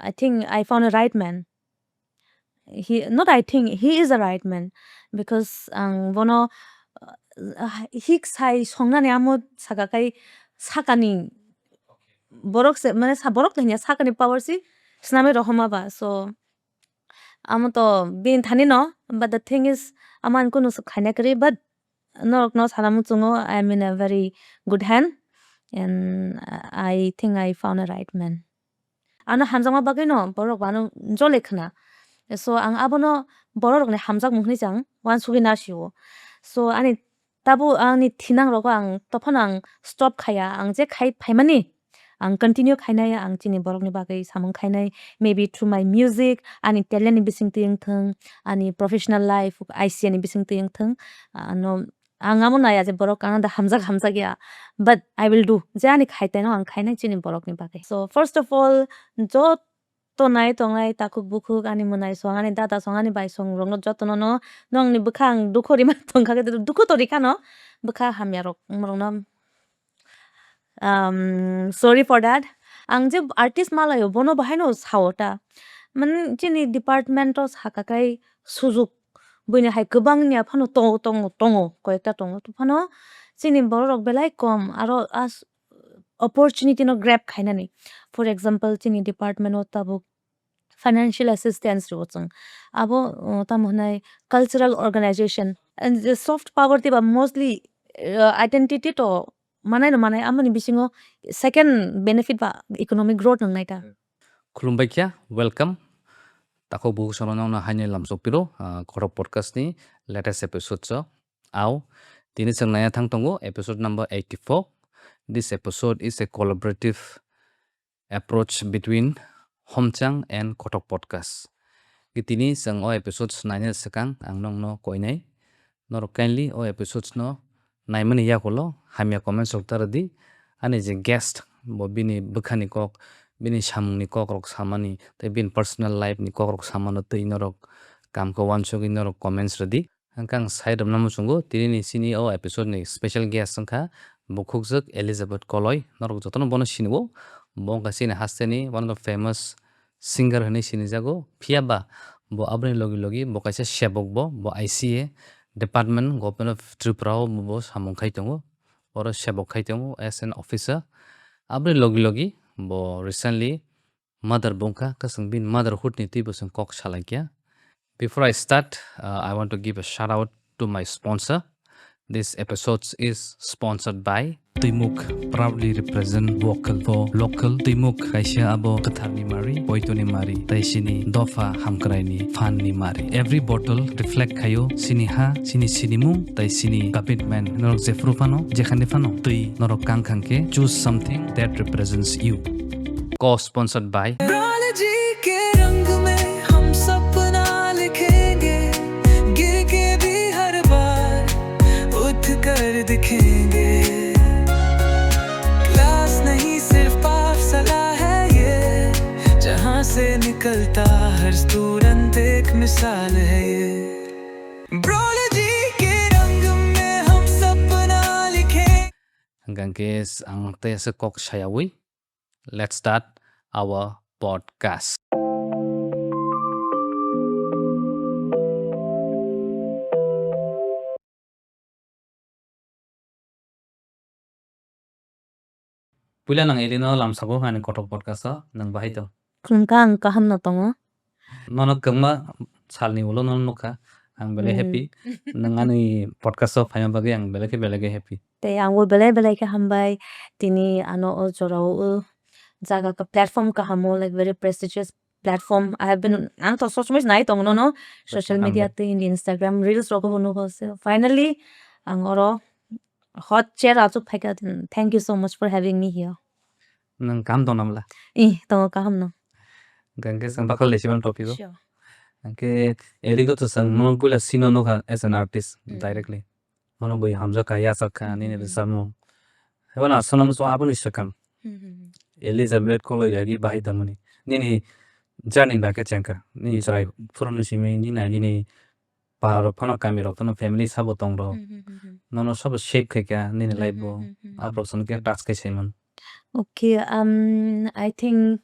I think I found a right man. I think he is a right man because bono hiksai songnani amo sagakai sakani borok se mane borok lehnya sakani power si sname rohoma ba so amo to bin thani no but the thing is aman kunu khaina kari but no salamu chungo I am in a very good hand and I think I found a right man ano hamjama bagay no borok bano jole khna so ang abono borok ne hamjak muhni jang wan sugi na shiwo so ani tabu ani thinang rogo ang tophan ang stop khaya ang je khai phaimani ang continue khainaya ang chini borok ni bagay samung khainai maybe through my music ani talent ni bising ting thang ani professional life IC ni bising ting thang ano ang amo na ya je borok ang da hamjak ya but I will do je ani khaitai no ang khainai chini borok ni bagay so first of all jo tonai tongai takuk bukuk ani munai songani data songani bai song rong jotono no nong ni bukhang dukhori ma tongka ke dukho tori kano bukha hamyarok morong sorry for that ang je artist malayo bono bahai no sawota man chini department os hakakai sujuk buine hai kubang nia phano tongo koekta tongo to phano chini borok belai kom aro as opportunity no grab khainani for example chini department o tabuk financial assistance rochung abo tamonai cultural organization and the soft power tiba mostly identity to manai no manai amani bisingo second benefit ba economic growth nang naita Khulumbai kya welcome tako bu sonong na hanya lam sopiro Kothok podcast ni latest episode so au tini sang naya thang tongo episode number 84 this episode is a collaborative approach between Homchang and Kothok podcast gitini sang o episodes nine sekang ang nong no koinai nor kindly o episodes no naimani yakolo hamya comments oktaradi ani je guest bo bini bukhani kok bini samungni kokrok samani te bin personal life ni kokrok samano te inorok kam ko wansog inorok comments radi hangkang side of namusungo tini sini o episode ni special guest sangkha bukhukjak Elizabeth Kalai norok jotono bono sinwo bongka sini hasteni one of the famous singer hani sini jago phiaba bo abni logi bo kaisa sebok bo ICA department government of Tripura bo samung khai tongo oro sebok khai tongo as an officer abni logi bo recently mother bongka kasang bin motherhood ni tibo sang kok salakya before I start I want to give a shout out to my sponsor this episode is sponsored by Timuk proudly represent vocal for local Timuk kaisya abo kathar ni mari poito ni mari taisini dofa hamkrai ni fan ni mari every bottle reflect kayo sini ha sini mung taisini commitment norok jefru fano jekhane fano tui norok kang ke choose something that represents you co-sponsored by से निकलता हर student एक मिसाल है ये ब्रोलॉजी के रंग में हम सपना लिखे hanggang kes ang tesa kok sayawi let's start our podcast pula nang elino lamsago han Kothok podcast nang bahai to kungkang kaham na tongo nono kama salni ulo nono ka ang bele happy nangani podcast of hayam bagi ang beleke happy te ang wo belai ka hambai tini ano o chorao jaga ka platform ka hamo like very prestigious platform I have been ang to social media nai tong no social media te in Instagram reels roko hono bose finally ang oro hot chair achu phaika thank you so much for having me here nang kam donamla tongo ka hamno gangke sang bakal lesiban topic sure angke eligo to sang non pula sino no as an artist directly mono boy hamza ka ya sakha ni ne samo hebana sonam so abun isakam Elizabeth Kalai yagi bahai tamani ni jani ba ka changka ni sarai furon sime ni na ni paro phano kamiro tono family sabo tongro nono sab shape kheka ni life bo abroson ke task kai simon okay I think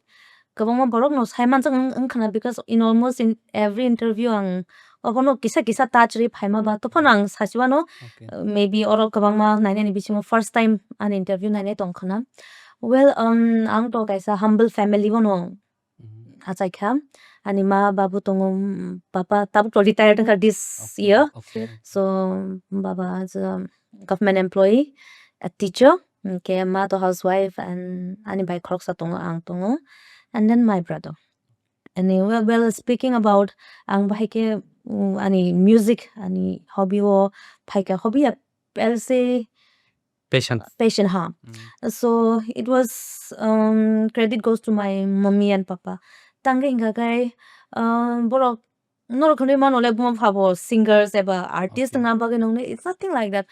kabang borok no saiman jang angkhana because in almost in every interview ang obono kisa touch ri phaima ba to phonang sasiwa no maybe oro kabang ma naine ni bisimo first time an interview naine tongkhana well ang to kaisa humble family bono achai kham ani ma babu tongo papa tab to retired this year so baba is a government employee a teacher ke ma to housewife and ani bai khorok sa tongo ang tongo and then my brother anyway well speaking about ang bai ke ani music ani hobby wo pai ka hobby say patient ha so it was credit goes to my mommy and papa tange inga kai borok nor khone man ole bum phabo singers eba artist nga ba nong it's nothing like that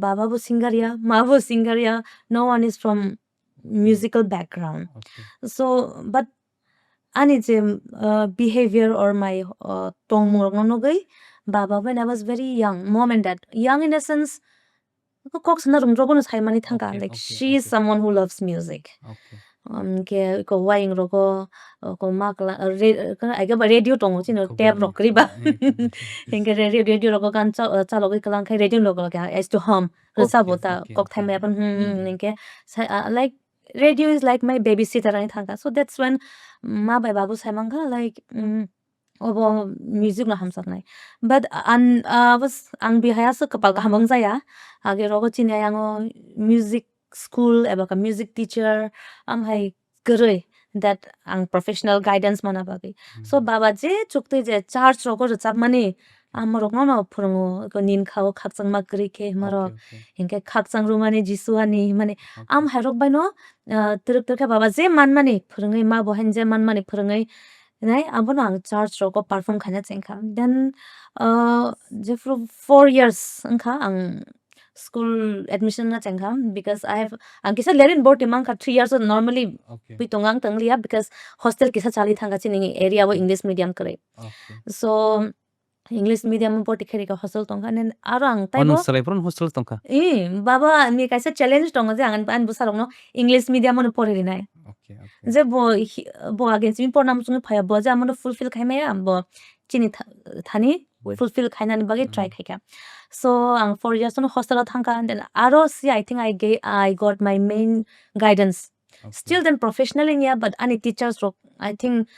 baba bu singer ya ma bu singer ya no one is from musical background so but ani je behavior or my tong mor no gai baba when I was very young mom and dad young in a sense cox na rum rogo no sai mani thanga like she is someone who loves music ke ko waing rogo ko makla aga radio tong chino tape rock riba hinga radio rogo kan cha logi kalang khai radio logo ka is to hum sa bota kok thai me ban hinge like radio is like my babysitter ani thanga so that's when ma bai babu sai manga like obo music na hamsak nai but an was ang bihaya so kapal ka hamang jaya age rogo chine yango music school eba ka music teacher am hai geroi that ang professional guidance mana bagi so baba je chukte je charge rogo chap mani amorok no phurungo ko nin khao khakchang ma kri ke maro hinke khakchang ru mani jisuani mani am hairok bai no turuk turka baba je man mani phurungai ma bohen je man mani phurungai nai abono ang charge rogo perform khana chengkha then je for 4 years angkha ang school admission na chengkha because I have ang kisa lerin board timang ka 3 years normally pitongang tanglia because hostel kisa chali thanga chining area wo English medium kare so English medium board kheri ka hostel tongka nen arang tai bo hostel tongka baba ni kaisa challenge tong je angan pan busarong no English medium no pore ri nai je bo against me pornam chung phaya bo ja amno fulfill khaime ambo chini thani fulfill khaina ni bagi try khaika so ang 4 years on hostel thangka and then aro see I think I got my main guidance still then professional in yeah but any teachers rock I think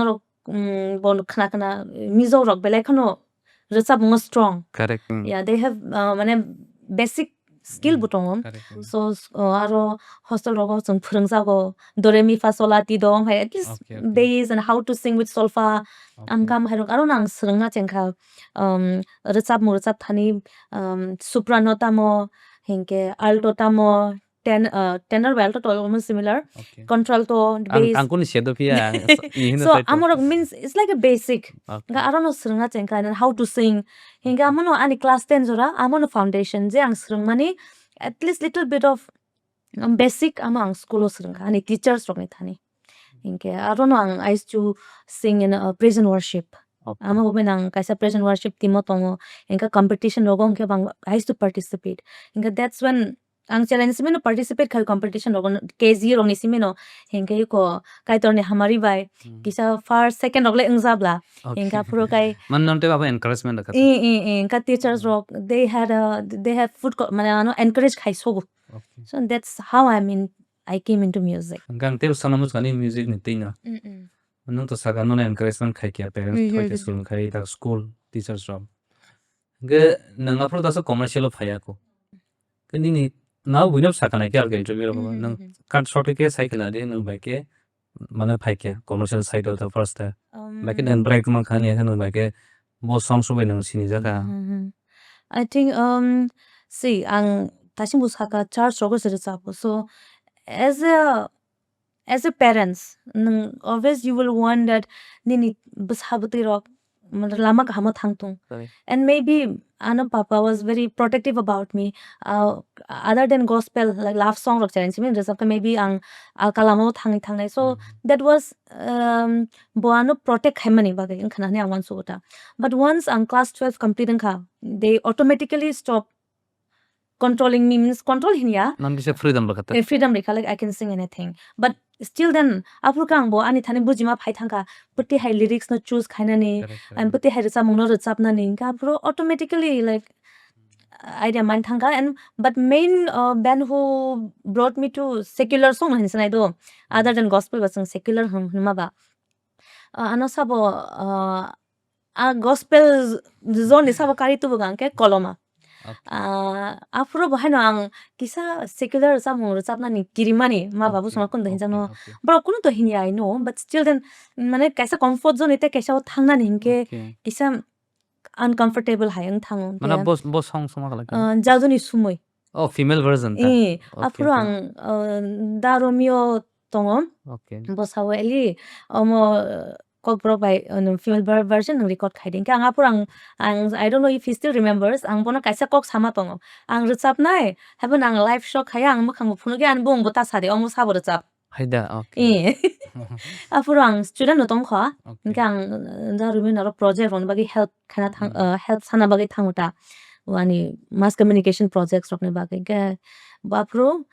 no bon khana mizo rock belai khano rechap mo strong correct yeah they have mane basic skill butong so aro hostel rogo chung phurungjago do re mi fa sol la ti do hai at least bass and how to sing with solfa am kam hairok aro nang srungna chengkha rechap thani soprano tamo hinke alto tamo tenor alto to almost similar contralto bass angkuni sedo pia so amorok means it's like a basic ga arono srungna chengka and how to sing hinga amono ani class 10 jora amono foundation je ang srung mani at least little bit of basic among school srung ani teachers rok ni thani hinke arono ang I used to sing in a praise and worship ama bobenang kaisa praise and worship timo tongo hinga competition rogong ke bang I used to participate hinga that's when ang challenge simeno participate khai competition rogon kg rong ni simeno hengke ko kai torne hamari bai kisa first second rogle engjabla hengka puro kai man nonte baba encouragement rakha ka teachers rock they have food mane encourage khai so so that's how I came into music gang te sanamus kani music ni tinga nong to saga non encouragement khai kya parents khai school khai ta school teachers rock ge nanga pro da so commercial phaya ko kani ni now we know sakana ke alge interview nang kan short ke cycle ade nang ba ke mana phai ke commercial side of the first ba ke nan break ma khani han ba ke mo song so nang sini jaga I think see ang tasing busaka charge rogo se so as a parents always you will want that nini bushabati rock lama ka hama thangtung and maybe Anna Papa was very protective about me other than gospel like love song rock challenge me maybe ang kalamo thangai so that was boano protect hemani bagai in khana ne ang wan sota but once ang class 12 complete kha they automatically stop controlling me means control hinya nam dise freedom rakha freedom rekha like I can sing anything but still then apro kang bo ani thani bujima phai thangka putti hai lyrics no choose khaina ni and putti hai rasa mungno rachap na ni ka apro automatically like idea man thangka and but main band who brought me to secular song hinsanai do other than gospel was secular huma ba ano sabo a gospel zone sabo kari tu bugang ke koloma afro bahano ang kisa secular samu sapna ni kirimani ma babu sona kun dahin jano bro kun to hin I know but still then mane kaisa comfort zone ite kaisa thangna ni hinke kisa uncomfortable hayang thang mana boss song soma kala jajoni sumoi oh female version ta afro ang da romeo tongo boss hawe eli omo Kokborok by female version record khaiding ka ang I don't know if he still remembers ang bono kaisa kok sama tongo ang rechap nai haben ang live show khaya ang mukhang phunu ge an bung bota sade omo sabo rechap haida okay apuro ang student no tong kha ang da rumin aro project on bagi help khana thang help sana bagi thanguta wani mass communication projects rokne bagi ke bapro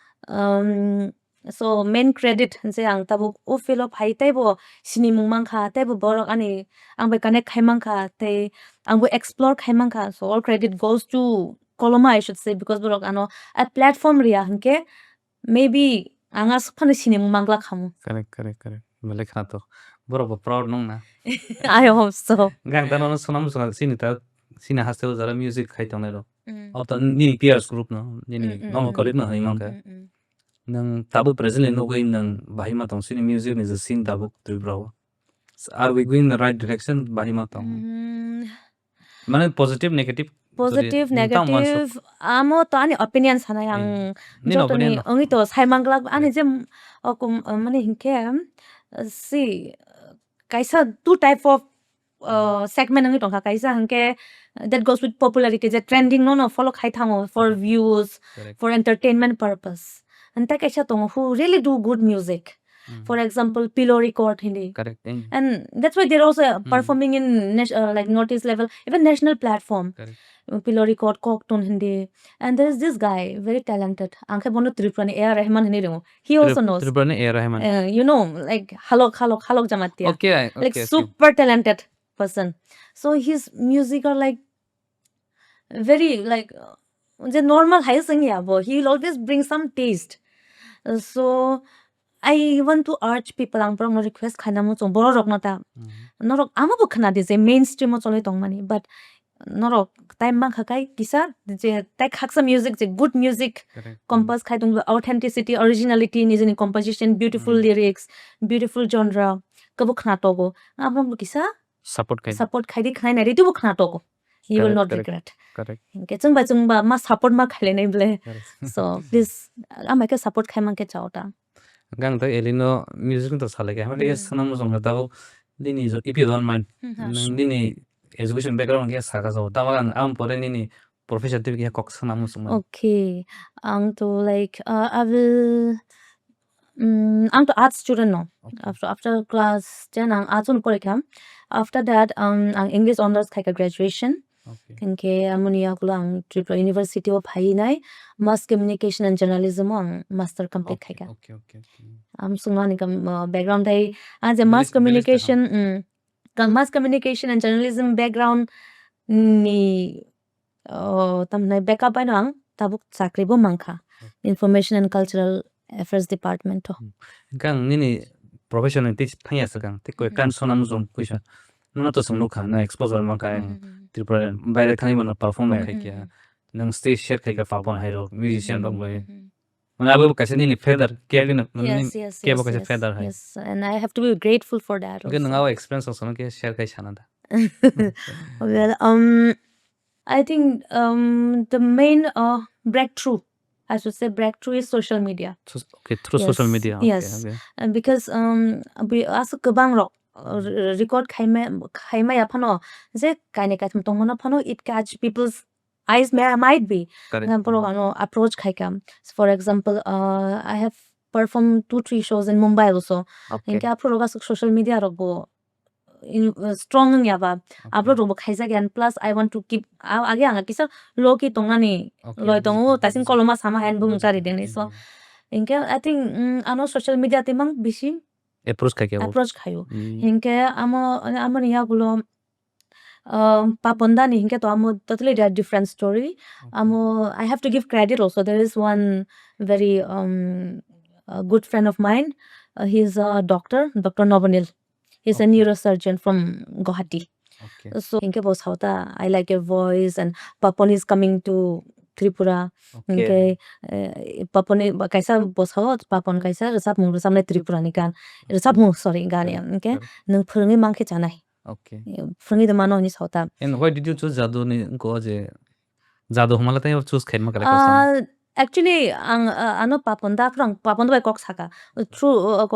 so main credit je ang tabu o filo phai taibo sini mungmang kha taibo borok ani ang bai connect khaimang kha te ang bo explore khaimang kha so all credit goes to Koloma I should say because borok ano a platform ria hanke maybe anga sphane sini mungmang la khamu correct bale kha to borok proud nong na I hope so gang ta no sonam songa sini hasteo jara music khai tong ro auto ni peers group no ni no college no himang ka nang tabu present no going nang bahima tong sini music is a scene tabu Tripura are we going in the right direction bahima tong mane positive negative amo to ani opinions hana yang jotoni ongi to saimangla ani je mane hinke see kaisa two type of segment ngi tong kaisa hanke that goes with popularity the trending no follow khai thango for views for entertainment purpose and ta kaisa tong who really do good music for example pillow record hindi correct and that's why they're also performing in like notice level even national platform pillow record Kokton hindi and there is this guy very talented angke bono Tripura ni A.R. Rahman hindi ro he also knows Tripura ni A.R. Rahman you know like halok jamatia okay like super talented person so his music are like very like the normal high sing ya bo he will always bring some taste so I want to urge people ang prong request khana mo chong borok na ta norok amo bo khana de je mainstream mo chole tong mani but norok time mang khakai kisa je tai khaksa music je good music compose khai tung authenticity originality ni jeni composition beautiful lyrics beautiful genre kabo khana to go amo bo kisa support khai di khai na re tu bo khana to go you will not regret correct ke chungba ma support ma khale nei ble so please ama ke support khai mang ke chauta gang ta elino music to sale ke hamle sanam song ta dini jo if you don't mind dini education background ke saka jo ta gang am pore ni professor tip ke kok sanam song okay ang to like I will ang to art student no after class 10 ang art on pore kam after that ang English honors khai ka graduation kenke amonia kulang Tripura University of Hainai mass communication and journalism ang master complete khai ka okay am sungani kam background dai as a mass communication and journalism background ni tamnai backup ai nang tabuk chakri bo mangkha information and cultural affairs department to gang ni professional teach thaya sakang te ko kan sonam zom kuisa na to sunu khan na exposure ma kai Tripura by khani mana perform khai kya nang stage share khai ka Papon hairo musician dong boy mana abu kaise ni feather kevin ke bo kaise feather hai yes and I have to be grateful for that also nang our experience also ke share kai chana da well I think the main breakthrough I should say breakthrough is social media okay through social media yes because we also kabang rock record khaima ya phano je kaine ka tong mona phano it catch people's eyes might be approach khaikam for example I have performed 2-3 shows in Mumbai also inke apro social media ro bo strong ya ba upload ro khaisa gan plus I want to keep age anga kisa loki tongani loi tongu tasin koloma sama hand bung chari deni so Hinke I think ano social media timang bishi approach kai kya approach khayo. Hinke amo niya gulo Paponda ni hinke to amo totally different story. I have to give credit also. There is one very a good friend of mine. He's a doctor, Dr. Novanil. He's a neurosurgeon from Govt. Okay. So hinke boss hauta, I like your voice, and Papon is coming to Tripura. Hinke Papon kaisa boss hau Papon kaisa resap na Tripura ni kan. Resap sorry gan ya. Hinke nung phungi mangke chanai. Okay. Phungi de mano ni hauta. And why did you choose jadoo ni ko je jadoo humala tayo choose khain ma kala ka Actually ang ano Paponda by Cox haka through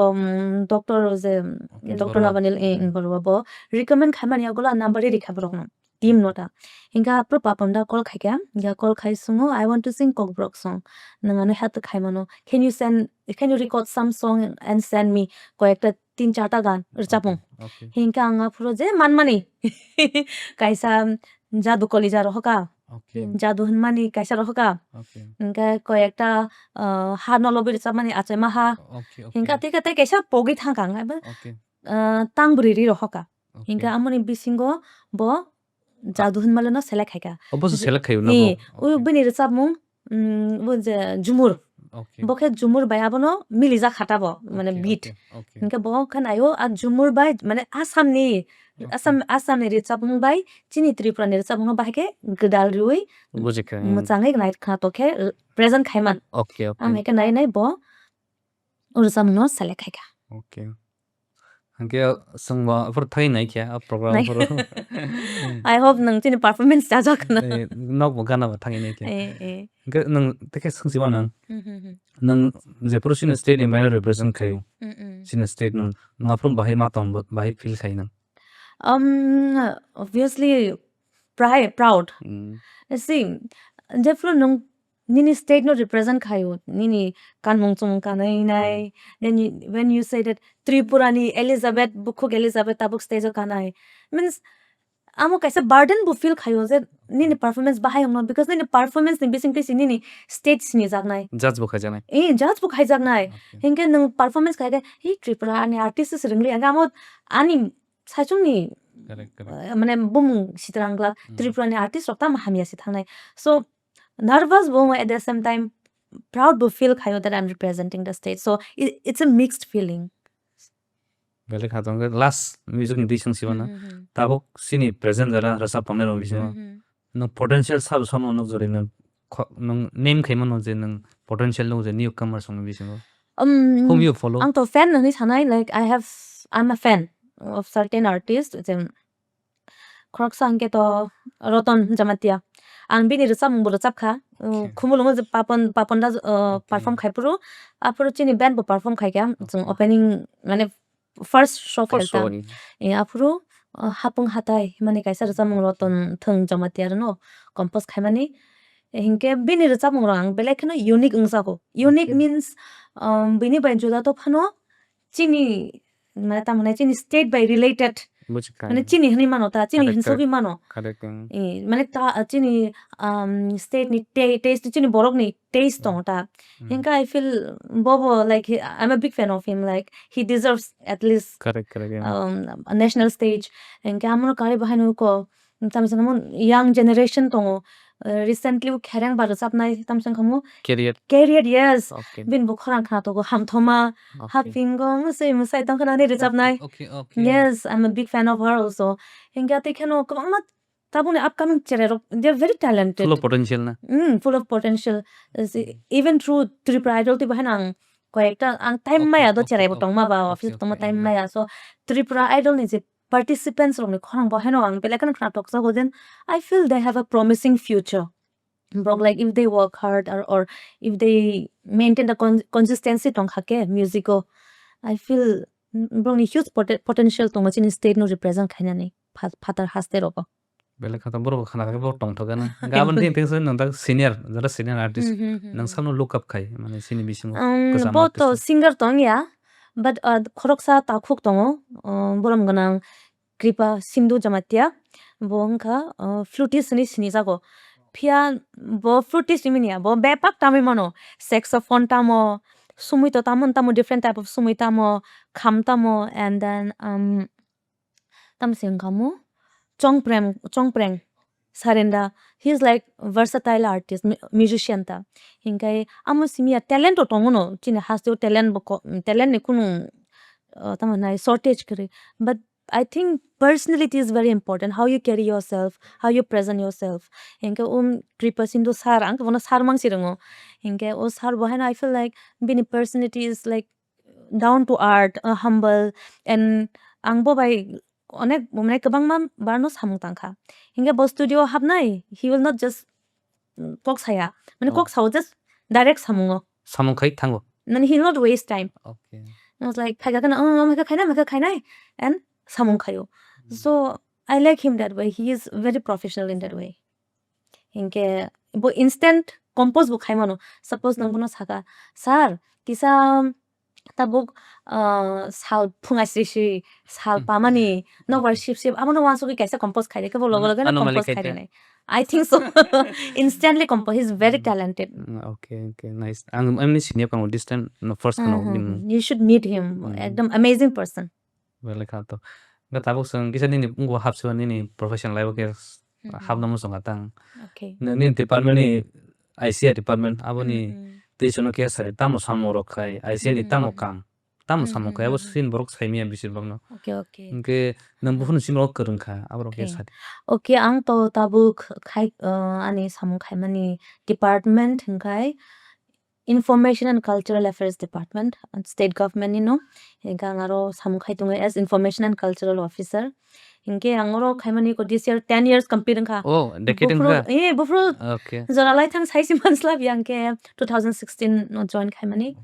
doctor Dr. Navanil in Borwabo recommend khaman ya gola number ri khabrok team nota hinga pro Paponda call khaika ya call khai sungo I want to sing Kokborok song nangano hat khaimano can you record some song and send me koyekta 3-4 gan rchapung hinga anga pro je manmani kaisa jadu kolijar hoka jadu hunmani kaisa roka hinga koyekta hanolobir samani achema ha hinga tikate kaisa pogi thangkang tangburi ri roka hinga amoni bisingo bo jadu hunmalano select haika obos select khayo na ni u bini rchapmung bo jumur bokhe jumur bai abono milija khatabo mane beat hinga bo khan ayo a jumur bai mane Assam ni rchapmung bai chini Tripura ni rchapmung bai ke gdal rui bujika muchangai nai kha to ke present khaiman am heke nai bo ursam no select khaika okay hanke sangwa for thai nai kya program for I hope nang chini performance ja jakna nok mo gana ba thangi nai kya hanke nang teke sangsi ba nang Jaipur sin state environment represent khayo sin state nang ngaprum bahai ma tom bahai feel khai nang obviously proud see Jaipur nung nini state no represent khayo nini kanmong chung kanai nai then when you say that Tripura ni Elizabeth bukhuk Elizabeth tabuk stage kanai means amo kaisa burden bu feel khayo je nini performance bahai ong because nini performance ni bising kisi nini stage ni jagnai judge bu khajanai judge bu khai jagnai hinge nung performance khai hi Tripura ani artist ringli amo ani sachung ni mane bum sitrangla Tripura ni artist rokta mahamia si thangnai so nervous bo at the same time proud bo feel khayo that I'm representing the state so it's a mixed feeling bele khatong last music edition sibana tabok sini present jara rasa pamne ro bisima no potential sab sono no jore no name khaima no je nang potential no je newcomer song bisima whom you follow ang to fan ni thanai like I'm a fan of certain artists Krok sang ke to Roton Jamatia ang bini rchap mung rchap kha khumulung je papon da perform khai puru apuru chini band bo perform khai kya opening mane first show khelta apuru hapung hatai mane kaisa rchap mung Roton thung Jamatia no compose khai mani hinke bini rchap mung rang belai khno unique ungsa ko unique means bini bai juda to phano chini mane ta mane chini state by related mane chini hni mano ta chini hinsobi mano mane ta chini state ni taste chini borok ni taste tong ta hinka I feel bobo like I'm a big fan of him like he deserves at least a national stage hinka amno kare bahanu ko tamsang young generation tong recently kherang bar sapnai tamsang khamu career yes bin bukhran khna to go hamthoma hapingong se musai tang khna ni recapnai yes I'm a big fan of her also hinga te khano kama tabune upcoming cherero they're very talented full of potential na full of potential even through Tripura idol ti bahanang koyekta ang time maya do cherai botong ma ba office tong time maya so Tripura idol ni je participants rong ni khorang ba heno ang pelakan khna tok sa goden I feel they have a promising future bro like if they work hard or if they maintain the consistency tong khake musico I feel bro ni huge potential tong chin state no represent khaina ni father haste robo bele khata bro khana ka bo tong thogana gaban tin thing nang tak senior artist nang sano look up khai mane sini bisimo both singer tong ya but khoroksa ta khuk tong boram ganang kripa sindu jamatia bongka flutist ni sini jago phia bo flutist minia bo bepak tami mano saxophone tamo sumui to tamo different type of sumui tamo kham tamo and then tam sing kamu chongpreng sarenda. He's like versatile artist musician ta hinkai amo simia talent to tongono chine has to talent ni kunu tamanai shortage kare. But I think personality is very important. How you carry yourself, how you present yourself. Hinkai Tripura sar ang vona sar mang sirango. Hinkai o sar bohena I feel like being personality is like down to earth, humble, and angbo by onek mumai kabang mam barno samung tangkha. Hinga bo studio habnai, he will not just kok saya. Mane kok sao just direct samungo. Samung khai thango. Then he will not waste time. Okay. I was like, meka khaina, and samung khayo. So I like him that way. He is very professional in that way. Hinge bo instant compose bo khaimano. Suppose nang bono saka, sir, kisa tabuk sal pungasrishi sal pamani no worship amono wanso ki kaisa compose khai ke bo logo na compose khai nai. I think so. Instantly compose. He's very talented. Okay, nice. I'm senior kang distant no first kang You should meet him. Ekdam amazing person. Well, like that. Ga tabuk sang kisa ni ngo hapso ni professional level ke hab namu song atang. Okay. Ni department ni ICA department aboni teacher ke sare tamo samoro khai ICA ni tamo kang tamo samong khai abo sin borok saimi bisir bagno. Okay. Inke nang buhun simro kereng kha abro ke sare. Okay, ang to tabuk khai ani samung khai mani department hingai Information and Cultural Affairs Department and State Government hinga ngaro samung khai tunga as Information and Cultural Officer. Hinge angoro khai mani ko this year 10 years complete kha. Oh, decade kha. Bufro. Okay. Zara lai thang saisi manslab yang ke 2016 no join khai mani.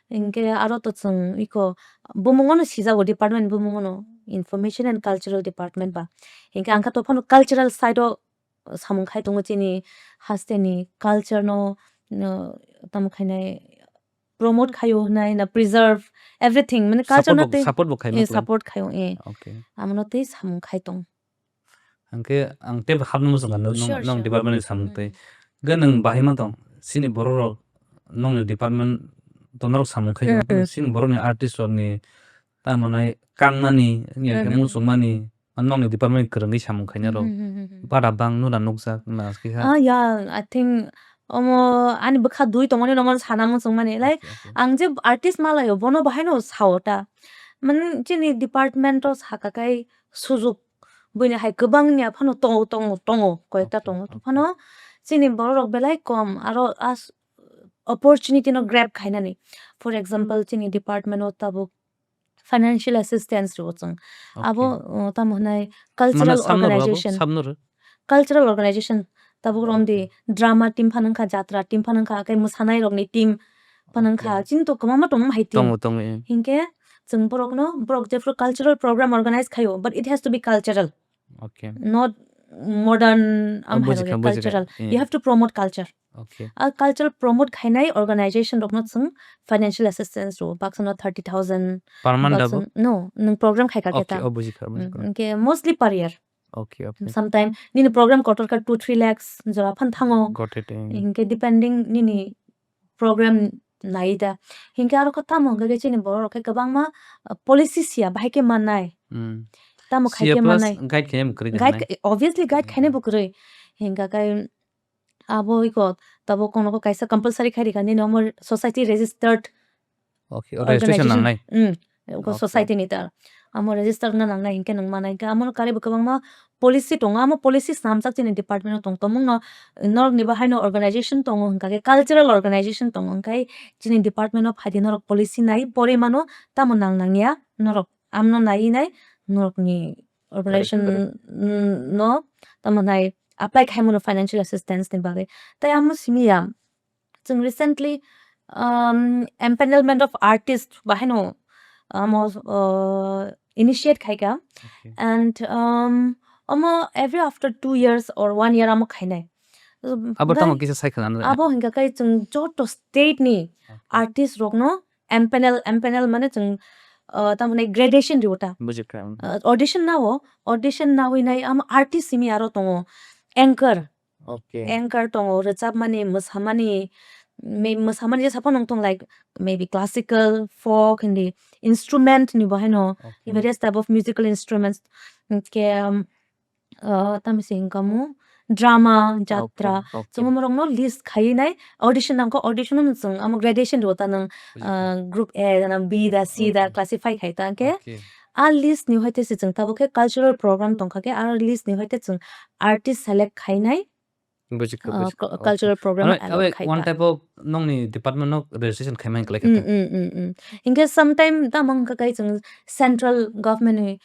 Hinge aro to chung iko bumungono sija go department bumungono Information and Cultural Department ba. Hinge angka to phano cultural side o samung khai tunga chini haste ni culture no tam khai nai promote khayo nai na preserve everything mane culture no te support bo khai support khayo okay amno te samung khai tong angke angte habnu mo sanga nong department samung te ganang bahima tong sini bororo nong department tonor samung khai sin boroni artist ni tamonai kangmani nge kemu sumani nong department kereng samung khai ro para bang nu na noksa na ki yeah, I think ani bukha dui tongoni nomon sanamon sungmani like angje artist malayo bono bahaino saota man chini department o sakakai sujug buine hai gobang nya phano tongo koyta tongo to phano chini borok belai kom aro as opportunity no grab khaina ni for example chini department o tabu financial assistance ro chung abo tamonai cultural organization tabu di drama team phanangkha jatra team phanangkha kai musanai rokni team phanangkha chinto kamama tong hai team hinke chung borok no borok je for cultural program organize khayo but it has to be cultural not modern cultural you have to promote culture a cultural promote khainai organization rokno chung financial assistance ro baksono 30,000 per month no nung program khai ka keta okay mostly per year sometime nini program quarter ka 2-3 lakhs jara phan thango hinke depending nini program naida hinke aro kata mo ga chini bor ka kabang ma policy sia bai ke manai tamo khai ke manai guide obviously guide khane bukre hinga kai abo iko tabo kono ko kaisa compulsory khai ka ni no society registered registration nang nai ko society ni ta amo register na nang na hinke nang manai ka amo kare bukabang ma policy tonga amo policy samsak chini department tong tomung no nor ni bahai no organization tong hingka ke cultural organization tong kai chini department of hadi norok policy nai pore mano tamo nang ya norok amno nai norok ni organization no tamo nai apply khai mono financial assistance ni bage tai amo simia chung recently empanelment of artists bahai no initiate khaika and every after 2 years or 1 year amo khainai abo tamo kisa sai khana abo hinga kai chung to state ni artist rokno empanel mane chung tamone gradation riota audition now inai am artist simi aro tongo anchor tongo rechap mani musamani maybe masaman je sapon nongtong like maybe classical, folk, and the instrument ni bahay no various type of musical instruments ke tam sing kamu drama jatra so morong no list khai nai audition nang ko audition nang sung am gradation ro ta nang group A nang B da C da classify khai ta ke a list ni hoite si chung tabo ke cultural program tong kha ke a list ni hoite chung artist select khai nai cultural program one type of nong ni department of registration khaimang like in case sometime ta mang ka kai chung central government ni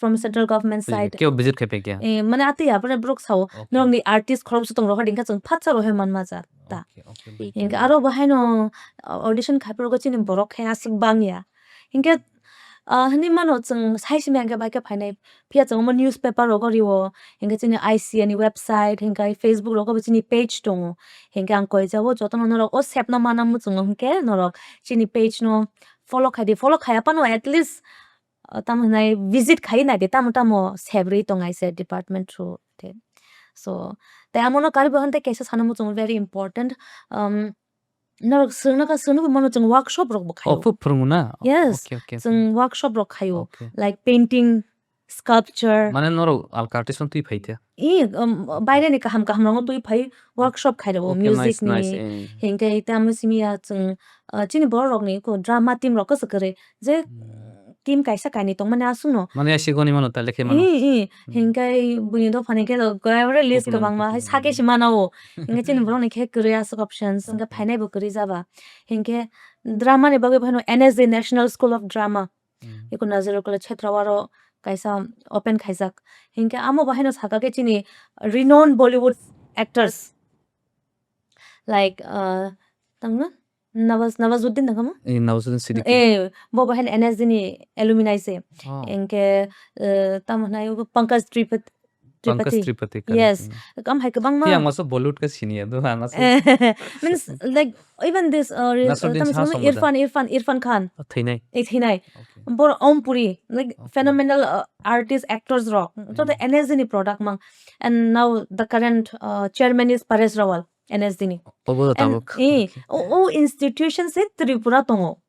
from central government side kyo visit khape kya mane ati ya pare brok sao nong ni artist khorop su tong ro ding ka chung phacha ro he man ma ja ta in ka aro bahai no audition khapro go chin borok kha sing bang ya in ka hani man chung sai sim yang ka bai ka phainai phia chung mo newspaper ro go riwo in ka chin IC ani website in ka Facebook ro go chin page tong in ka ang koi ja wo joton no ro o sep na manam mu chung ke no ro chin page no follow khai pa no at least tam nai visit khai na de tam mo sevri tong I said department through te so te amono kar bahante cases hanamu chung very important no sunu ka sunu mo chung workshop rok bokhayo fu prunguna yes chung workshop rok khayo like painting sculpture mane noro al artist tui phaitya baire ni kaham rang tui phai workshop khairo music ni hengkai tam simia chung chini bor rok ni ko drama team rok ka sakare je team kaisa kani tong mane asu no mane asigoni mano ta lekhe mano hengkai buni do phane ke do gawre list ka bangma sake simana o hengkai chin bor ni khe career options hengkai phainai bo kari jaba hengkai drama ni bagai phano NSD National School of Drama eko nazar kole chhetrawaro kaisa open khaijak hengkai amo bahino saka ke chini renowned Bollywood actors like tangna Nawazuddin nagamo Nawazuddin Siddiqui bo bahen NSD ni alumni se enke tamna yo Pankaj Tripathi yes kam hai ka bang ma yang maso Bollywood ka senior do hanga means like even this Irfan Khan thinai bor ompuri like phenomenal artists actors rock so the NSD ni product mang and now the current chairman is Paresh Rawal NSD ni institution se Tripura tongo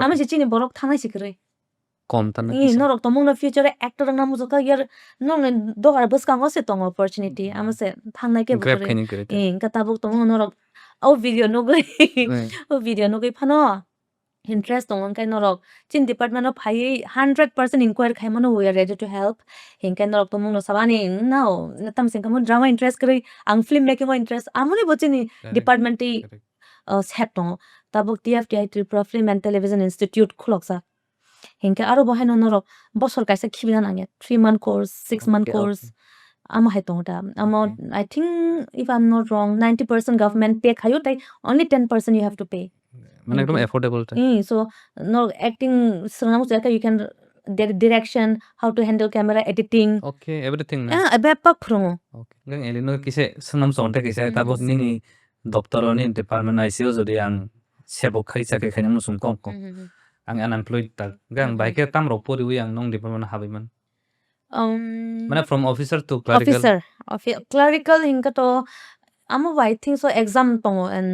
ami chini borok thana sikre kom tan no rok tomong na future actor na mu joka yer no do har bus kang se tong opportunity am se thangnai ke bukre ka tabuk tomong no rok au video no goi phano interest tong kai no rok chin department of phai 100% inquire khai mano we are ready to help hengkai no rok tomong no sabani now tam sing kam drama interest kri ang film making mo interest amuni bochini department set tong tabuk TFTI Tripura Film and Television Institute khuloksa hengkai aro bahai no rok bosor kaisa khibina nange 3-month course 6-month course am hai tong ta I think if I'm not wrong 90% government pay khayo tai only 10% you have to pay mane ekdom affordable ta so no acting sanam jaka you can direction how to handle camera editing okay everything abepak phro okay gang elino kise sanam sonte kise tabok ni doctor ni department ICU jodi ang sebok khai chake khainam sum kom ang unemployed ta gang baike tam ro pori wi ang nong department habiman mane from officer to clerical clerical hinga to amo I think so exam tongo and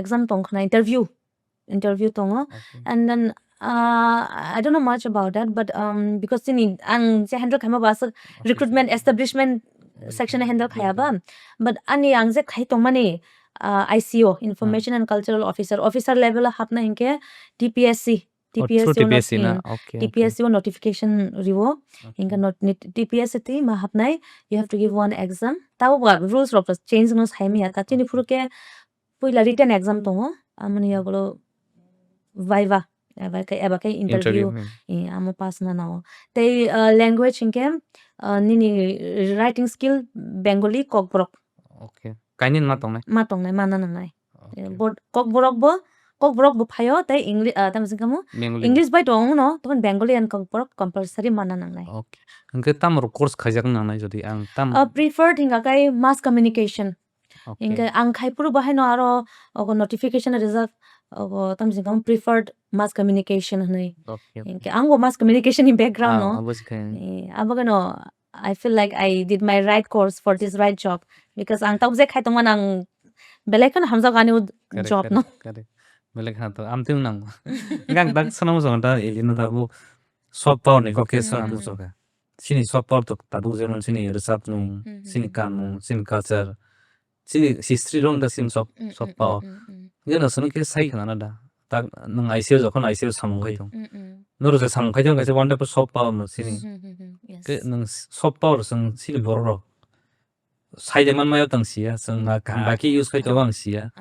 exam tong khna interview tongo and then I don't know much about that but because in ang je handle khama bas recruitment establishment section handle khaya ba but ani ang je khai tong mane ICO information and cultural officer level hapna hinke TPSC na TPSC notification riwo hinga not TPSC ti ma hapnai you have to give one exam taw rules of change no saimi ata tini furuke puila written exam tongo amani yagolo viva abakai interview amo pass na no te language hinke nini writing skill Bengali Kokborok okay kainin ma tongnai mana nangai but Kokborok bo phayo tai English tam singamo English by dong no ton Bengali and Kokborok compulsory mana nangai okay angke tam ro course khajak nangai jodi ang tam preferred hinga kai mass communication hinga ang khai puru bahai no aro notification result tam singam preferred mass communication hanai hinga ang mass communication in background no abagano I feel like I did my right course for this right job because ang tawje khai tong ang Belaikan hamza gani ud job no. Correct. Belek ha to am tung nang. Gang dak sanam so ta elino ta bu soft power ni ko ke sa am so ka. Sini soft power to ta du jenon sini research nu, sini kan nu, sini culture. Sini history rong da sim soft power. Gena sunu ke sai khana da. Ta nang ICO jokon ICO samung khai dong. Noro je samung khai dong ka se one type of soft power no sini. Ke nang soft power sang sini borok. Sai de man mayo tang sia sang na kan ba ki use khai to bang sia.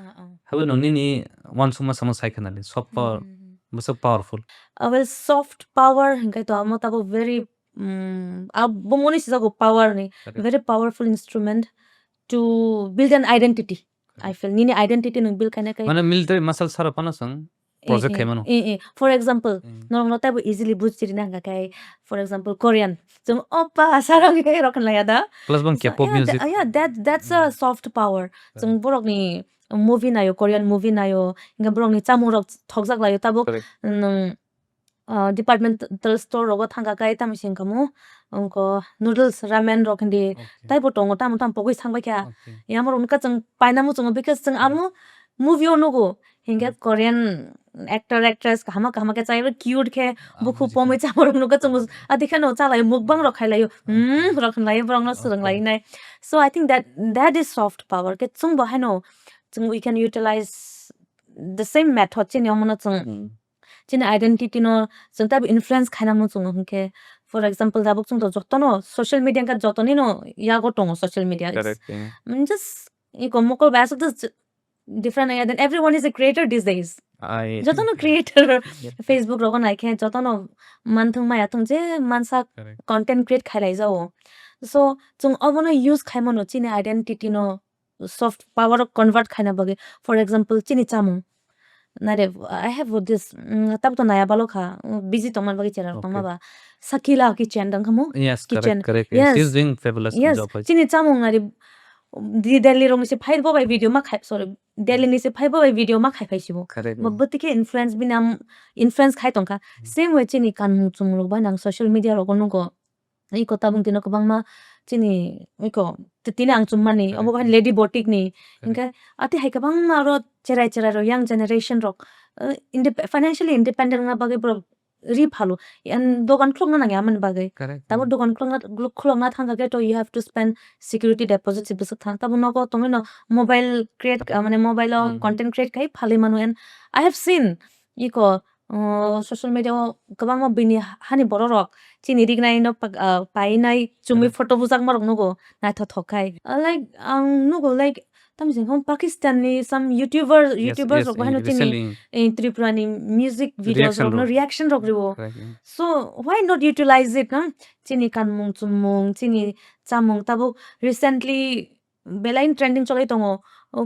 Habe no ni one suma sama sai khana le soft power so powerful. Well, soft power hingai to amo tabo very bomoni sisa go power ni very powerful instrument to build an identity. I feel nini identity nung build kana kai. Mana military muscle sara pana sang project khai mano. For example, no tabo easily bujiri na kai. For example, Korean. Jung oppa sarang kai rokan la yada. Plus bang K-pop music. Yeah, that's a soft power. Jung borok ni movie na yo Korean movie na yo inga borok ni chamung rok thokjak la yo tabo nung departmental store rogo thanga kai tam sing kamu onko noodles ramen rok ndi tai bo tongo tam pogoi sangba kya yamor unka chung paina mu chung because chung amu movie onugo hinga Korean actor actress kama ke chai cute ke bukhu pomoi chamor nuga chung adikhano chalai mukbang rok khailai rokhan lai brong no surang lai nai. So I think that is soft power ke chung ba hano chung we can utilize the same method chin yomona chung chin identity no chung tab influence khaina mu chung hungke. For example dabuk chung to jotono social media ka jotoni no ya go tongo social media just iko mokol baso different then everyone is a creator these days. Jotono creator Facebook rogon I can jotono manthung ma yatung je mansa content create khailai jao. So chung abono use khaimo no chini identity no soft power convert khaina bage. For example chini chamung nare I have this tab to naya balo kha busy toman bage chera kama ba Sakila kitchen dang khamu Yes, kitchen. correct. Yes. She's doing fabulous job. Chini chamung nare Delhi rong se phai bo bai video ma khai sorry Delhi ni se phai bo bai video ma khai phai sibo babati ke influence binam influence khai tongka same way chini kan chung lo ba nang social media ro gonu go ei ko tabung tino ko bangma chini iko tina ang chumani obo ban lady botik ni inka ati hai ka bang ro cherai ro young generation ro financially independent na bage bro ri phalo and dogan khlong na nang man bage tabo dogan khlong na thanga ge to you have to spend security deposit bis thang tabo no ko tumi no mobile create mane mobile content create kai phale manu and I have seen iko social media kabang ma bini hani bororok chini rignai no pai nai chumi photo bujak marok nugo na thokai like nugo like tam sing hom Pakistani some YouTubers rok bahano chini Tripura ni music videos no reaction rok ribo. So why not utilize it na chini kanmung chumung chini chamung tabu recently belain trending cholai tongo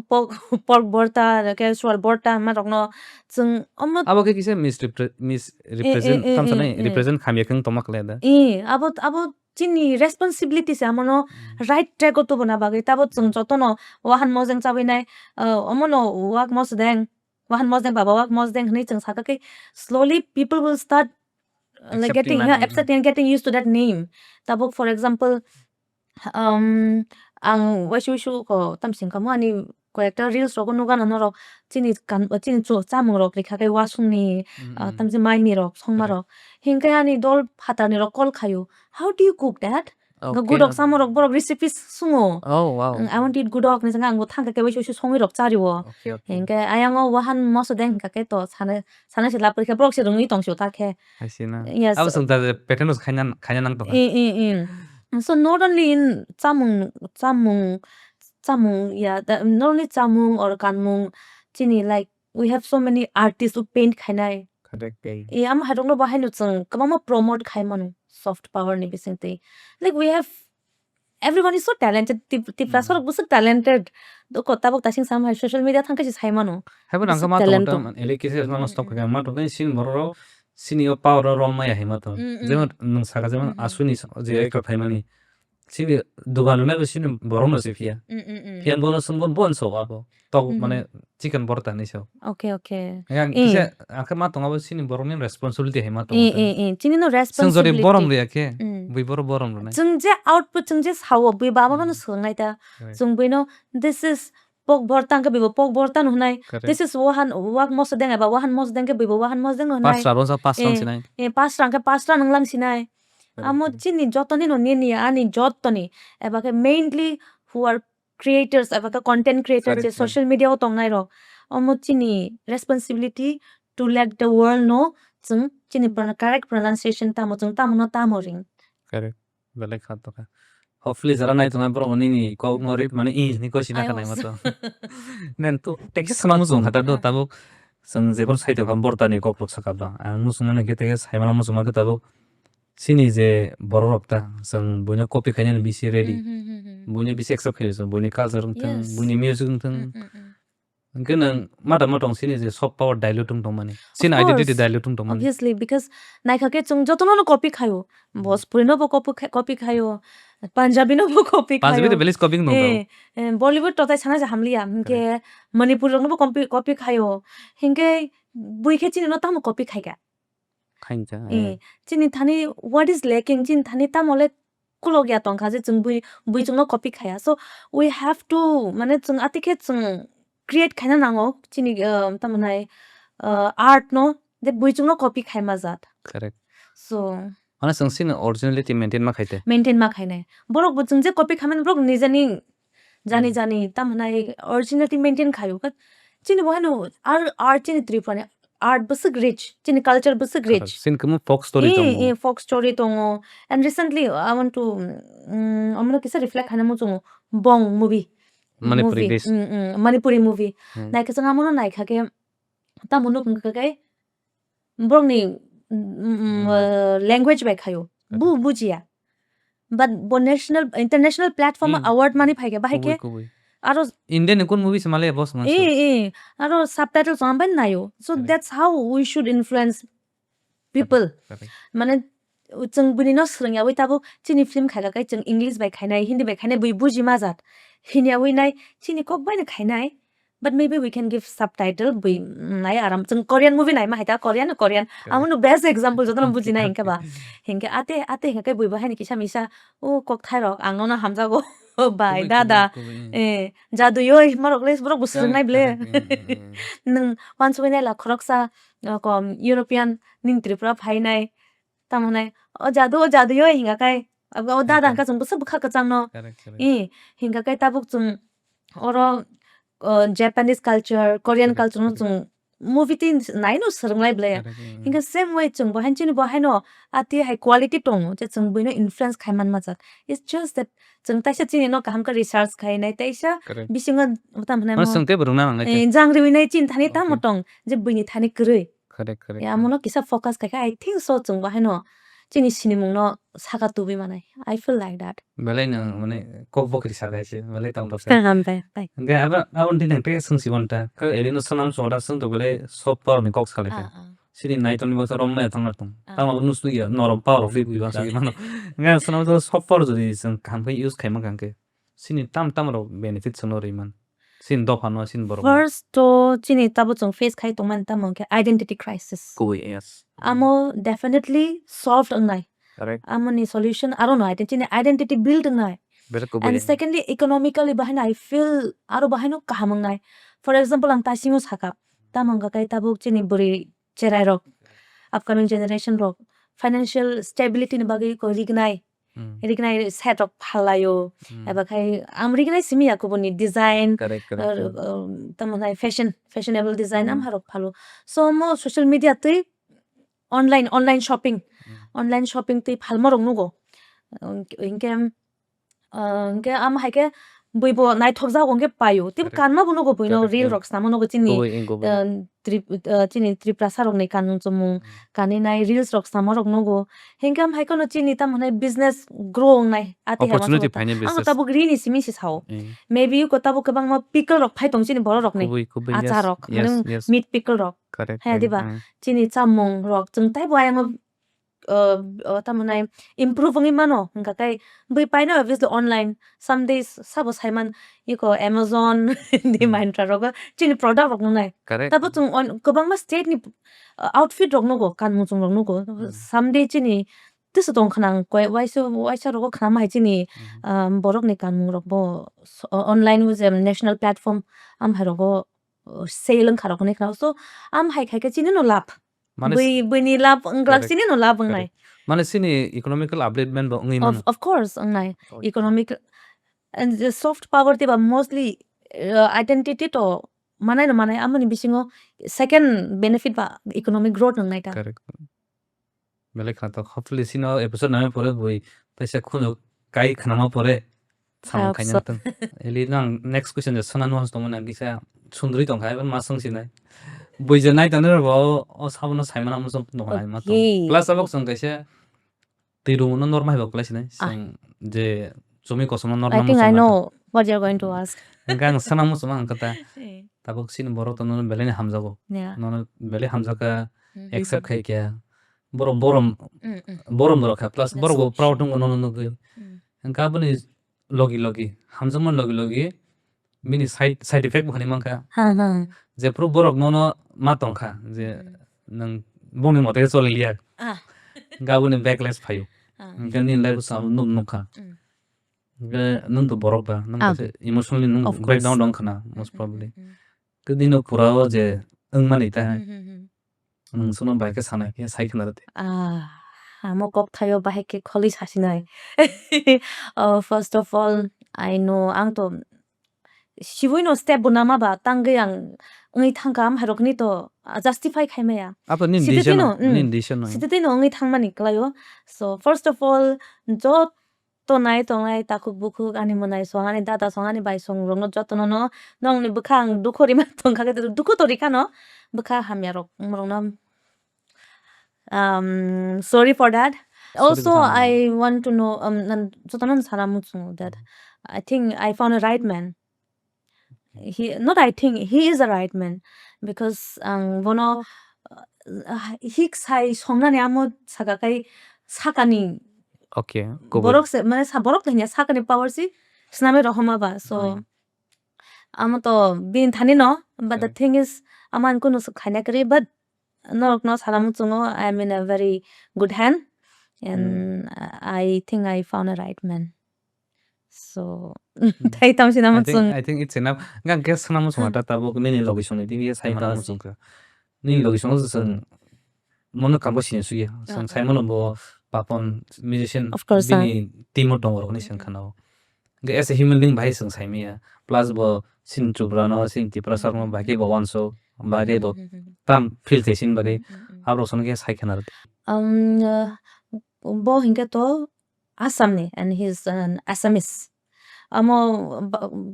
pork borta casual borta ma rokno chung abo ke kise misrepresent tam sane represent khamye kang tomak leda abo chini responsibility se amono right track to bana bage tabo chung jotono wahan mojeng chabai nai amono wak mos deng wahan mos deng baba wak mos deng nei chung saka ke slowly people will start like getting used to that name tabo for example ang washu ko tam sing kamu ani character reels ro nuga no ro chini chu chamung rok likha kai wasung ni tam je mai ni rok songma rok hingkai ani dol phata ni rok kol khayo. How do you cook that? Gudok samorok borok recipes sungo. Oh wow. I want to eat gudok ni sanga ngo thangka ke washu songi rok chariwo. Hingkai ayango wahan mos deng ka ke to sana se lapri ke borok se rungi tongsyo ta ke. I see na. Yes. Abo sung ta patterns khanya nang to. So not only in chamung yeah not only chamung or kanmung chini like we have so many artists who paint khainai Correct. am hadong no bahai no chung kamama promote khai manu soft power ni bisinte like we have everyone is so talented Tiprasa rok so talented do kota bok tasing sam social media thangka ji sai manu Habe nang ma to ele kise no stop ka ma to sin borro sinio power ro ma ya hima to jemon nang saka jemon asuni je ka phaimani sini dugan na sin borro no se fia fian bono sun bon so abo to mane chicken borta ni so okay yang kise akama to abo sin borro ni responsibility hima to chini no sung jori responsibility borom re ke bui borom ro na chung je output chung je sawo bui ba ma no sungai ta chung bui no this is pok bortang ke bibo pok bortan hunai Correct. this is wahan wak mos deng ba wahan mos deng ke bibo wahan mos deng hunai Pas raro sa pas lang sinay. pas rang ke pas rang nanglang sinai amo chini jotoni no ni ani jotoni eba ke mainly who are creators eba ke content creators je social media o tongnai ro amo chini responsibility to let the world know chung chini correct pronunciation tamo chung tamo no tamo ring Correct. Belai khato ka. Hopefully zara nai tunai bro ni ko ngorip mane ni ko sina I kanai hope mato. Nen tu Texas sama musung hata do tabo sang jebon sai to borta ni Kokborok sakaba. Ang musung na ke Texas hai mana musung ma tabo sini je borokta sang bunya copy khainen bisi ready. Bunya bisi accept khayo sang bunya culture tang bunya music tang. Ngena mata matong sini je soft power diluting tong mane. Sin identity diluting tong mane. Obviously because naika ke chung jotono no copy khayo Bhojpuri no bo copy khayo Punjabi no bo copy khayo Punjabi to village copying no Bollywood to tai chana ja hamlia ke Manipur no bo copy khayo hinge bui khe chini no tamo copy khaiga Khaincha. chini thani what is lacking chin thani tamole kulogya tong kha je chung bui chung no copy khaya so we have to mane chung atike chung create khaina nango chini tamanai art no de bui chung no copy khai mazat Correct. so Mana sang sin originality maintain ma khaite. maintain ma khainai borok bu chung je copy khamen borok nijani jani tamanai originality maintain khayo ka chini bohano art chini Tripura art busuk rich chini culture busuk rich Sin kamu folk story tong. folk story tongo and recently I want to amna kisa reflect hana mo chung bong movie Manipuri based. Manipuri movie nai ka changa mono nai kha ke ta mono ka kai bong ni language bai khayo bujia but national international platform award mani phai ke bai ke aro Indian kun movie samale boss man. aro subtitles on ban nayo so that's how we should influence people mane chung buni no srang ya wai tabu chini film khaga kai chung English bai khainai Hindi bai khainai bui buji mazat hinya wai nai chini kok bai na khainai but maybe we can give subtitle bui nai aram chung Korean movie nai ma haita Korean amunu best example jodon buji na inka ba hinga ate hinga kai bui ba hani kisa misa o kok thai rok angona hamjago bai dada jadu yoi marok les borok busrang nai ble nung once we nai la khoroksa kom European ning Tripura phai nai tamonai o jadu yoi hinga kai o dada ka chung busa bukha ka chang no hinga kai tabuk chung oro Japanese culture Korean culture no chung movie tin nai no srang lai ble hinga same way chung bohan chini bohano ati high quality tong che chung buino influence khaiman majak it's just that chung taisa chini no kaham ka research khai nai taisa bisinga utam hanai mo Sang te burung na ngai. jang riwi nai chin thani ta motong je buini thani krui Correct. ya mono kisa focus kai I think so chung bohano chini sinimung no saga tubi manai I feel like that Belai na mane Kokborok ri saga che belai tong dok. bai Nga aba awon din te sung si wonta ka elino sanam soda sung to belai soft power ni kok sale te. Sini nai ton ni rom na thang tung. Tama nu su ya norom power of vi ba mano. Nga sanam to soft power jodi sung kam kai use kai ma kan ke. Sini tam ro benefit sono ri man. Sin do phanwa sin boro. first to chini tabu chung face khai tongman tamong ke identity crisis Koi yes. amo definitely solved ngai Correct. amo ni solution I don't know identity build ngai Better ko and secondly economically behind I feel aro behind kahamang ngai for example ang tasingo saka tamong ka kai tabuk chini buri cherai rok upcoming generation rok financial stability ni bagi ko rignai set rok phalayo aba kai am rignai simi yakuboni design correct. tamonai fashionable design am harok phalo so mo social media tui online shopping tui phalmo rong nugo inkem am haike buibo nai thokja gongke payo tip kanma bunugo buino real rocks namono chini chini Triprasa rok nei kanung chumung kani nai reels rok samorok nugo hengam haikono chini tamonai business grow nai ati Opportunity phine business. ang tabu green simi si sao maybe you ko tabu kabang ma pickle rok phai tong chini boro rok nei acha rok meat pickle rok Correct. ha diba chini chamong rok chung tai bo ayang tamonai improving imano nga kai bui paina obviously online some days sabo saiman iko Amazon di Myntra rok chini product rok nai Correct. tabu chung on kabang ma state ni outfit rok nogo kan mu chung rok nogo someday chini this dong khanang koi waisa rogo khana mai chini borok ni kan rok bo online with national platform am harogo sale kharok ni khana so am hai khai ka chini no lap bui ni lap nglak chini no lap ngai Mana sini economical upliftment ba ngi man. of course ngai economic and the soft poverty ba mostly identity to manai no manai amani bisingo second benefit ba economic growth ngai ta Correct. Belai khana to hopefully sino episode na pore boi paisa khuno kai khana ma pore sam hope khai so. nyang tang. Eli nang next question is sanan was to mana gisa sundri tong khai ban ma sang sinai. Boi je nai taner bo o sabno saimana mo song tong khai ma tong. Okay. Plus abok song kaisa tiru no normal ba klasi nai sang je Sumi ko sama normal I think I know what you're going to ask. Engang sana mo sama angkata tabok sin borok to non bele ni hamjago Yeah. non bele hamjaka accept khai kya borom doro kha plus boro proud ng non no ge engka bani logi hamjama logi mini side effect bhani mangka Ha. je pro borok no ma tong kha je nang boni mote chol liya ga bani backlash phayo engka ni life sam no kha nung to borok ba nung kasi emotionally nung breakdown dong khana most probably kedino pura je mani ta nung suno ba ke sana ke sai khana te Amo kop thayo ba ke kholi sasinai. First of all, I know ang to Shivui no step bunama ba tangyang ngi thangkam harokni to justify khaimaya. apa nin decision no Sitino ngi thangmani klayo. So first of all, jo tonai takuk bukuk ani monai songani data songani bai song rong no jotono no nong ni bukhang dukhori ma tong khage dukho tori kano bukha hamyarok rong no sorry for that. Also I want to know jotonon saramu that I think I found a right man. He is a right man because bono hiksai songnani amo sagakai sakani okay borok se mane borok lenya sakani power si sname rohoma ba so amo to bin thani no but the thing is aman kuno khaina kare but no saramu chungo I am in a very good hand and I think I found a right man so thai tam sinam chung I think it's enough gang ke sana mo sumata tabo ni location ni dia sai mana mo sungka ni location sang mono kambo sin suya sang sai mono bo papon musician Of course, bini timo dong ro ni sang khana ge as a human being bhai sang sai mia plus bo sin Tripura no sin Tiprasa mo bhai bo wan so bhai do tam feel te sin bhai abro son ge sai khana bo hinga to Assamese and he's an Assamese. Amo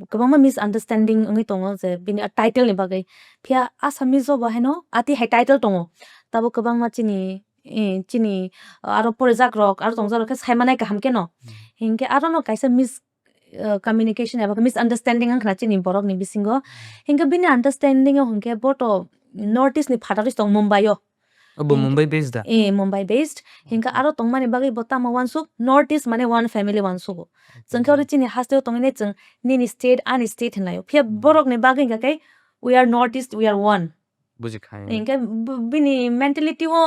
kabama misunderstanding ngi tongo je bini a title ni bagai phia Assamese ba heno ati hai title tongo tabo kabang ma chini aro porejak rok aro tongja rok sai manai ka hamke no hinge aro no kaisa communication aba misunderstanding ang khna chini borok ni bisingo hinge bini understanding hinge boto notice ni phataris tong Mumbai yo abo Mumbai based da Mumbai based hinga aro tongmani bagi botama wansu northeast mane one family wansu jangkhauri chini haste tongine chung nini state ani state hinlayo phia borok ne bagi hinga kai we are northeast we are one buji khai hinga bini mentality o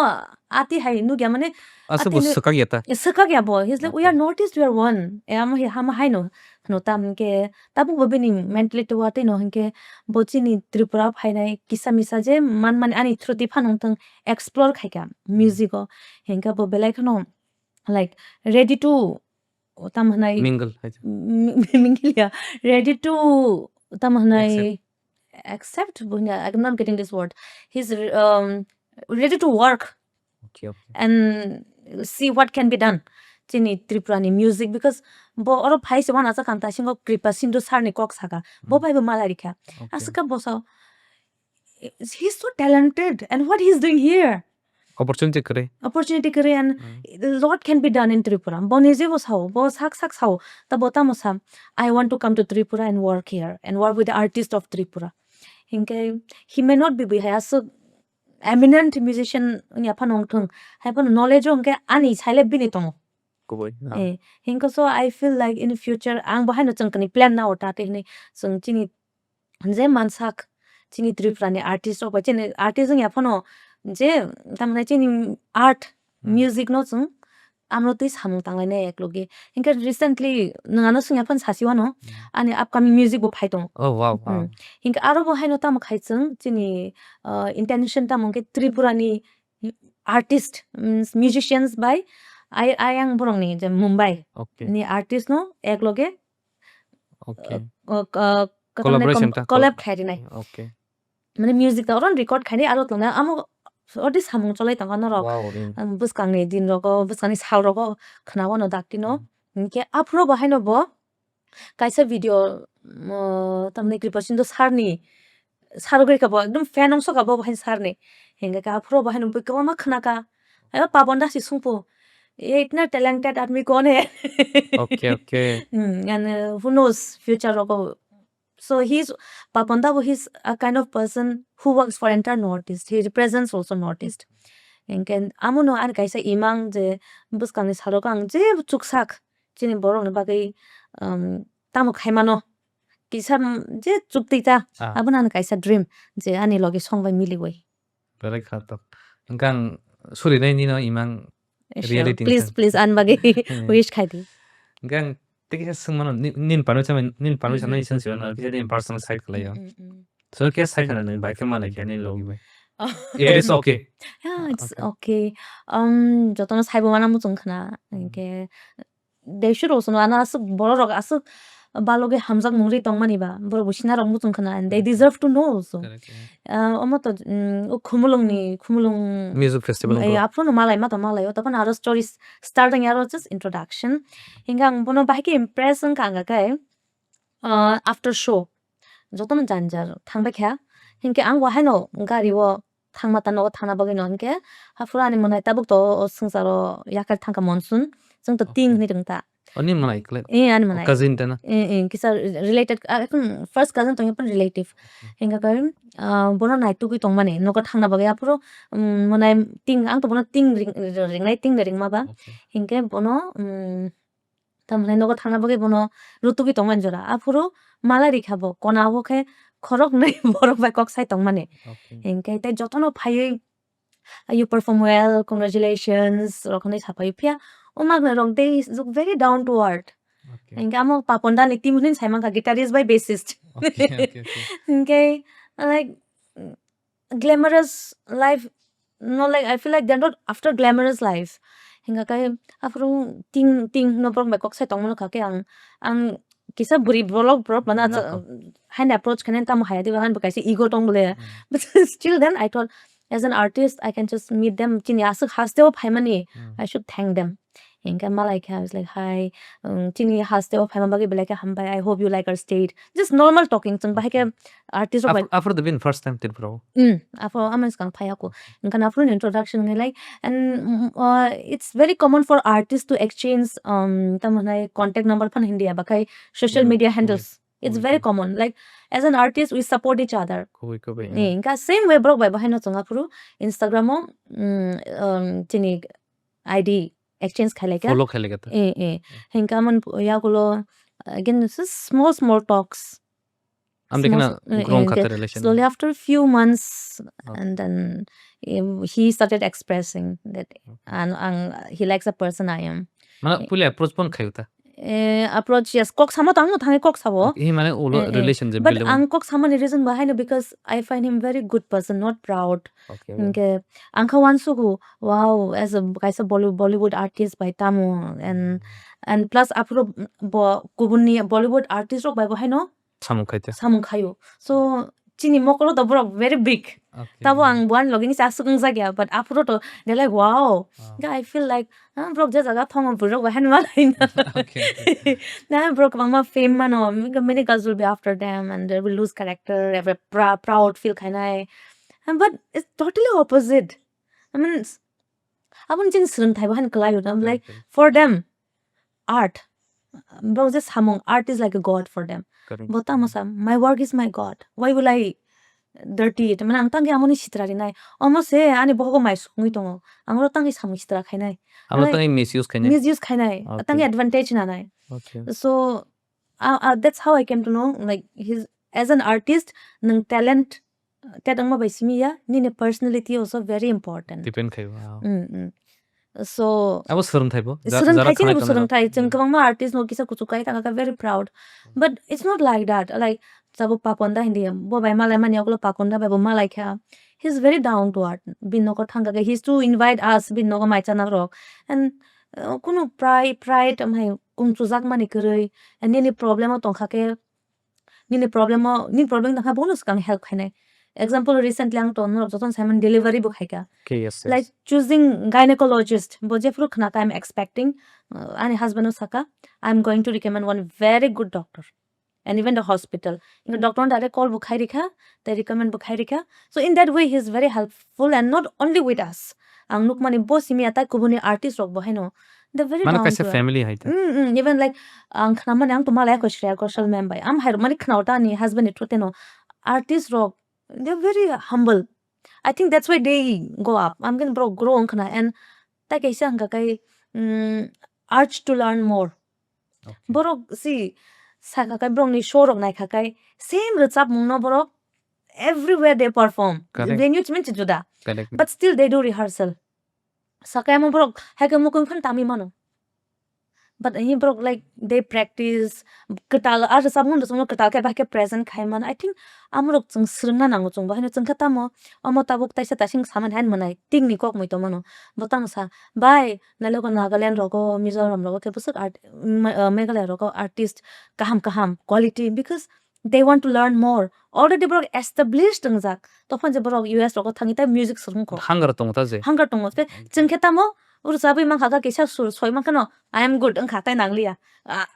ati hai nu gya mane asa bu sakageta saka gya bo he's like we are northeast we are one am hai no tam ke tabu bini mentality wa te no hinke bochini Tripura phainai kisamisa je man ani thruti phanong tang explore khaika music o hinka bo belai khano like ready to tam hanai mingle ya ready to tam hanai accept I'm not getting this word he's ready to work and see what can be done chini Tripurani music because bo oro phai se wana cha kanta singo kripa sindu sarni kok saka bo bai bo malari kha asaka bo so he's so talented and what he's doing here opportunity kare and a lot can be done in Tripura bo nije bo sao bo sak sao ta bo ta mo sam I want to come to Tripura and work here and work with the artist of Tripura hinke he may not be so eminent musician nya phanong thung ha phan knowledge onke ani chaile bini tong hinka so I feel like in the future ang bahai no changkani plan na ota te ni chung chini je mansak chini Tripurani artist of chini artist nya phano je tamna chini art music no chung amro tui samung tanglai ne eklogi inka recently nangano sungya phan sasiwa no ani upcoming music bo phaitong Oh wow. inka aro bo haino tam khaitsung chini intention ta mongke Tripura ni artist musicians by ayang borong ni je Mumbai Okay. ni artist no ekloge Okay. collaboration collab khairi nai Okay. mane music ta oron record khaini aro tlona amo odi samung cholai tanga no rok Wow. buskang ni din rogo buskang ni saw rogo khnawa no dakti no inke apro bahai no bo kaisa video tamne kripasin do sarni sarogri ka bo ekdom fan ongso ka bo bahai sarni hinga ka apro bahai no bikwa ma khna ka ayo Papon da si sungpo ये इतना talented आदमी कौन है Okay. and who knows future rogo so Papon da he's a kind of person who works for entire Northeast. He represents also Northeast. And amuno an kaisa imang je buskang ni sarokang je chuksak chini borong ne bagai tamo khaimano kisam je chuktita abuna an kaisa dream je ani logi song bai mili wai Very khatok. Engkang suri nai ni no imang reality. Please an bagai wish khaidi Engkang tiki sungmano nin panu chama isan siwa na bisa din personal side kalayo. So kaya side kana ni bai kama like ani logi bai. It is okay. Yeah, it's okay. 저도 살보만 한번 좀 그나 이게 they should also know ana asuk borok asuk baloge hamjak mungri tongmani ba boro busina rong mutung khana and they deserve to know also. Omo to khumulung Music festival. Apro no malai ma to malai o tapan aro stories starting aro just introduction. Hingang bono bahike impression kanga kai after show. 저도는 잔자 탕백해. hinke ang wahano gari wo thangmata no thana bagi non ke hafurani monai tabuk to sungsaro yakal thangka monsoon jung to ting ni dungta Ani manai kle. ani manai Cousin tana. kisa related first cousin to yapan relative hinga kai bono nai tu ki tongmane no ko thangna bagi apuro monai ting ang to bono ting ring nai ting ring ma ba hinke bono tamne no ko thangna bagi bono rutu ki tongman jora apuro malari khabo kona bo khe khorok nai borok bai kok sai tongmane hinke tai jotono phai you perform well congratulations rokhonai sapai pia omagna rong they look very down to earth hinke amo Papon da ni timunin saimang ka guitarist by bassist hinke like glamorous life no like I feel like they're not after glamorous life hinga kai afro ting no prong bai kok sai tongmono ka ke ang kisa buri blog mana hand approach kanen tam haya diwa han bakaisi ego tong bole but still then I thought as an artist I can just meet them chini asuk hasteo phaimani I should thank them hinga malai I was like hi chini hasteo phaima bagi belaka hambai I hope you like our state just normal talking chung bahike artist after the win first time Tripura after amans kang phaya ko inkan after introduction ngai like and it's very common for artists to exchange tamanai contact number phan hindi bakai social media handles it's very common like as an artist we support each other inka same way bro bai bahai no chunga puru Instagram chini ID exchange khalega follow khalega ta hinka man ya gulo again this is small talks grown khata relation slowly after a few months and then he started expressing that and he likes the person I am mana pule approach pon khayuta approach yes kok samo tang no thange kok sabo he mane ulo relation je but ang kok samo ni reason behind it because I find him very good person not proud okay angka wansu gu wow as a kaisa Bollywood artist by tamu and plus apro kubuni Bollywood artist rok bai bo haino samung khayo so chini mokolo the bro very big tabo ang buan logini sa sukung sagya but apro to they're like wow I feel like bro je jaga thong bro ba han malai na bro mama fame mano many girls will be after them and they will lose character every proud feel kinai but it's totally opposite I mean abun jin srun thai ba han klayo I'm like for them art bro just hamung art is like a god for them bota mosa my work is my god why will I dirty it man ang tangi amoni sitrari nai almost ani bogo mai sungi tong angro tangi samu sitra khainai amro tangi misuse khainai tangi advantage na nai so that's how I came to know like his as an artist nang talent tadang ma bai simi ya ni ne personality also very important depend khayo So abo soronthai bo soronthai chini bu soronthai jeng kabangma artist no kisa kuchukai tanga ka very proud, but it's not like that. Like sabu Papon da hindi bo bai malai mani oglo Papon da bai bo malai kha. He's very down to earth. Bin no ko thanga ka he's to invite us bin no ko mai chana rok and kuno pride amhai kum chuzak mani kuroi and ni problem tongkha ke ni problem tongkha bonus kang help khainai. Example recently ang ton no joton Simon delivery bu khaika. okay yes Like choosing gynecologist boje fru khna I'm expecting ani husband saka I'm going to recommend one very good doctor and even the hospital the doctor direct call bukhai rikha they recommend bukhai rikha. So in that way he is very helpful and not only with us ang nuk mani bo simi ata kubuni artist rok bo haino the very mana down kaisa to earth. family haita Even like ang khna mani ang tumala ko share social member am hair mani khnauta ni husband it no artist rok they're very humble. I think that's why they go up. I'm gonna grow on kana and ta kaisa hanga kai urge to learn more. Borok see saka kai brong ni show rok nai khakai same rechap mung no borok everywhere they perform. Correct. Venue chmin juda. correct But still they do rehearsal. Saka mo borok haka mo kun khan tami mano. But he broke like they practice ketal ar sabun do sono ketal ka ba ke present khai man. I think amrok chung srungna nango chung ba hino chung khata mo amo tabuk taisa tasing saman han manai ting ni kok moi to mano botang sa bai nalo ko Nagaland roko Mizoram roko ke pusuk art Meghalaya roko artist kaham quality because they want to learn more. Already broke established ngzak tofan je broke US roko thangi ta music srung ko hangar tong ta je hangar tong te chung khata mo ur sabi mang khaga kesa sur soi mang kano I am good ang khatai nanglia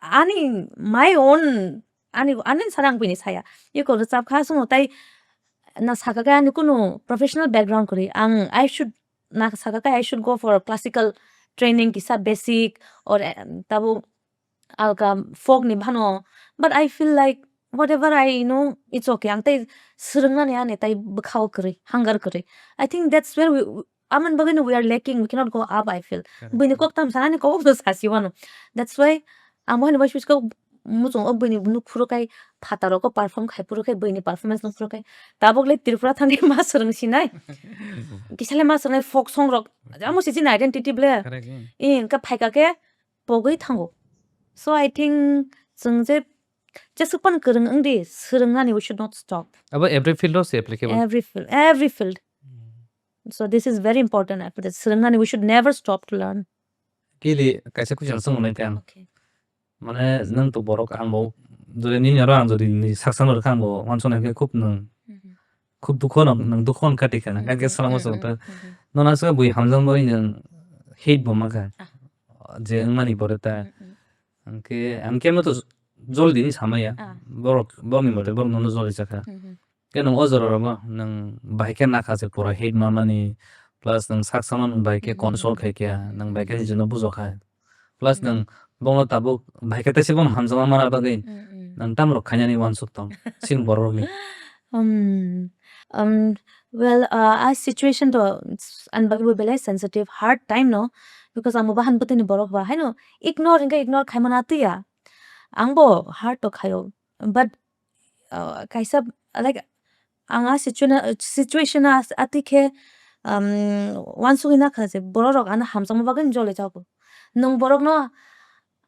ani my own ani sarang pini saya yeko sab kha suno tai na saka ka ani kuno professional background kori ang I should na saka ka I should go for a classical training kisa basic or tabu alka folk ni bhano but I feel like whatever I know it's okay ang tai srunga ne ane tai bkhao kori hangar kori. I think that's where aman bagin we are lacking, we cannot go up. I feel bini kok tam sana ni kok dos hasiwano. That's why amon ba shko muchong bini bunu phuro kai phataro ko perform khai puro kai bini performance no phuro kai tabok le Tripura thangi ma sarang sinai kisale ma sarang folk song rok amo sin identity ble correct in ka phaika ke pogoi thango. So I think jengje jesupon kereng angdi srungna we should not stop. abo every field is applicable Every field. So this is very important after this. Srungani, we should never stop to learn. kili kaisa question sung nai tan Okay. mane nang to borok ang bo jore ni nyaro ang jori ni saksan ro khang bo wanson ke khup nang khup dukhon nang dukhon kati kana ga ge salamo so ta nona sa bui hamjang bo in hate bo maka je mani borata angke angke mo to joldi ni samaya borok bomi mote borok no joldi chaka kenong ozoro ro nang bike na khase pura hate mamani plus nang saksaman bike console khai kya nang bike jino buzo kha plus nang bonglo tabu bike ta sibom hamjama mara bagai nang tamro khanyani wan suktong sing borok ni Well, our situation to it's unbelievably sensitive, hard time no, because I'm bahan butin borok ba, no, ignore khai manati ya, angbo hard to khayo, but kaisa like anga situation as atike wansugina khase borok ana hamjama bagan jole jago, nung borok no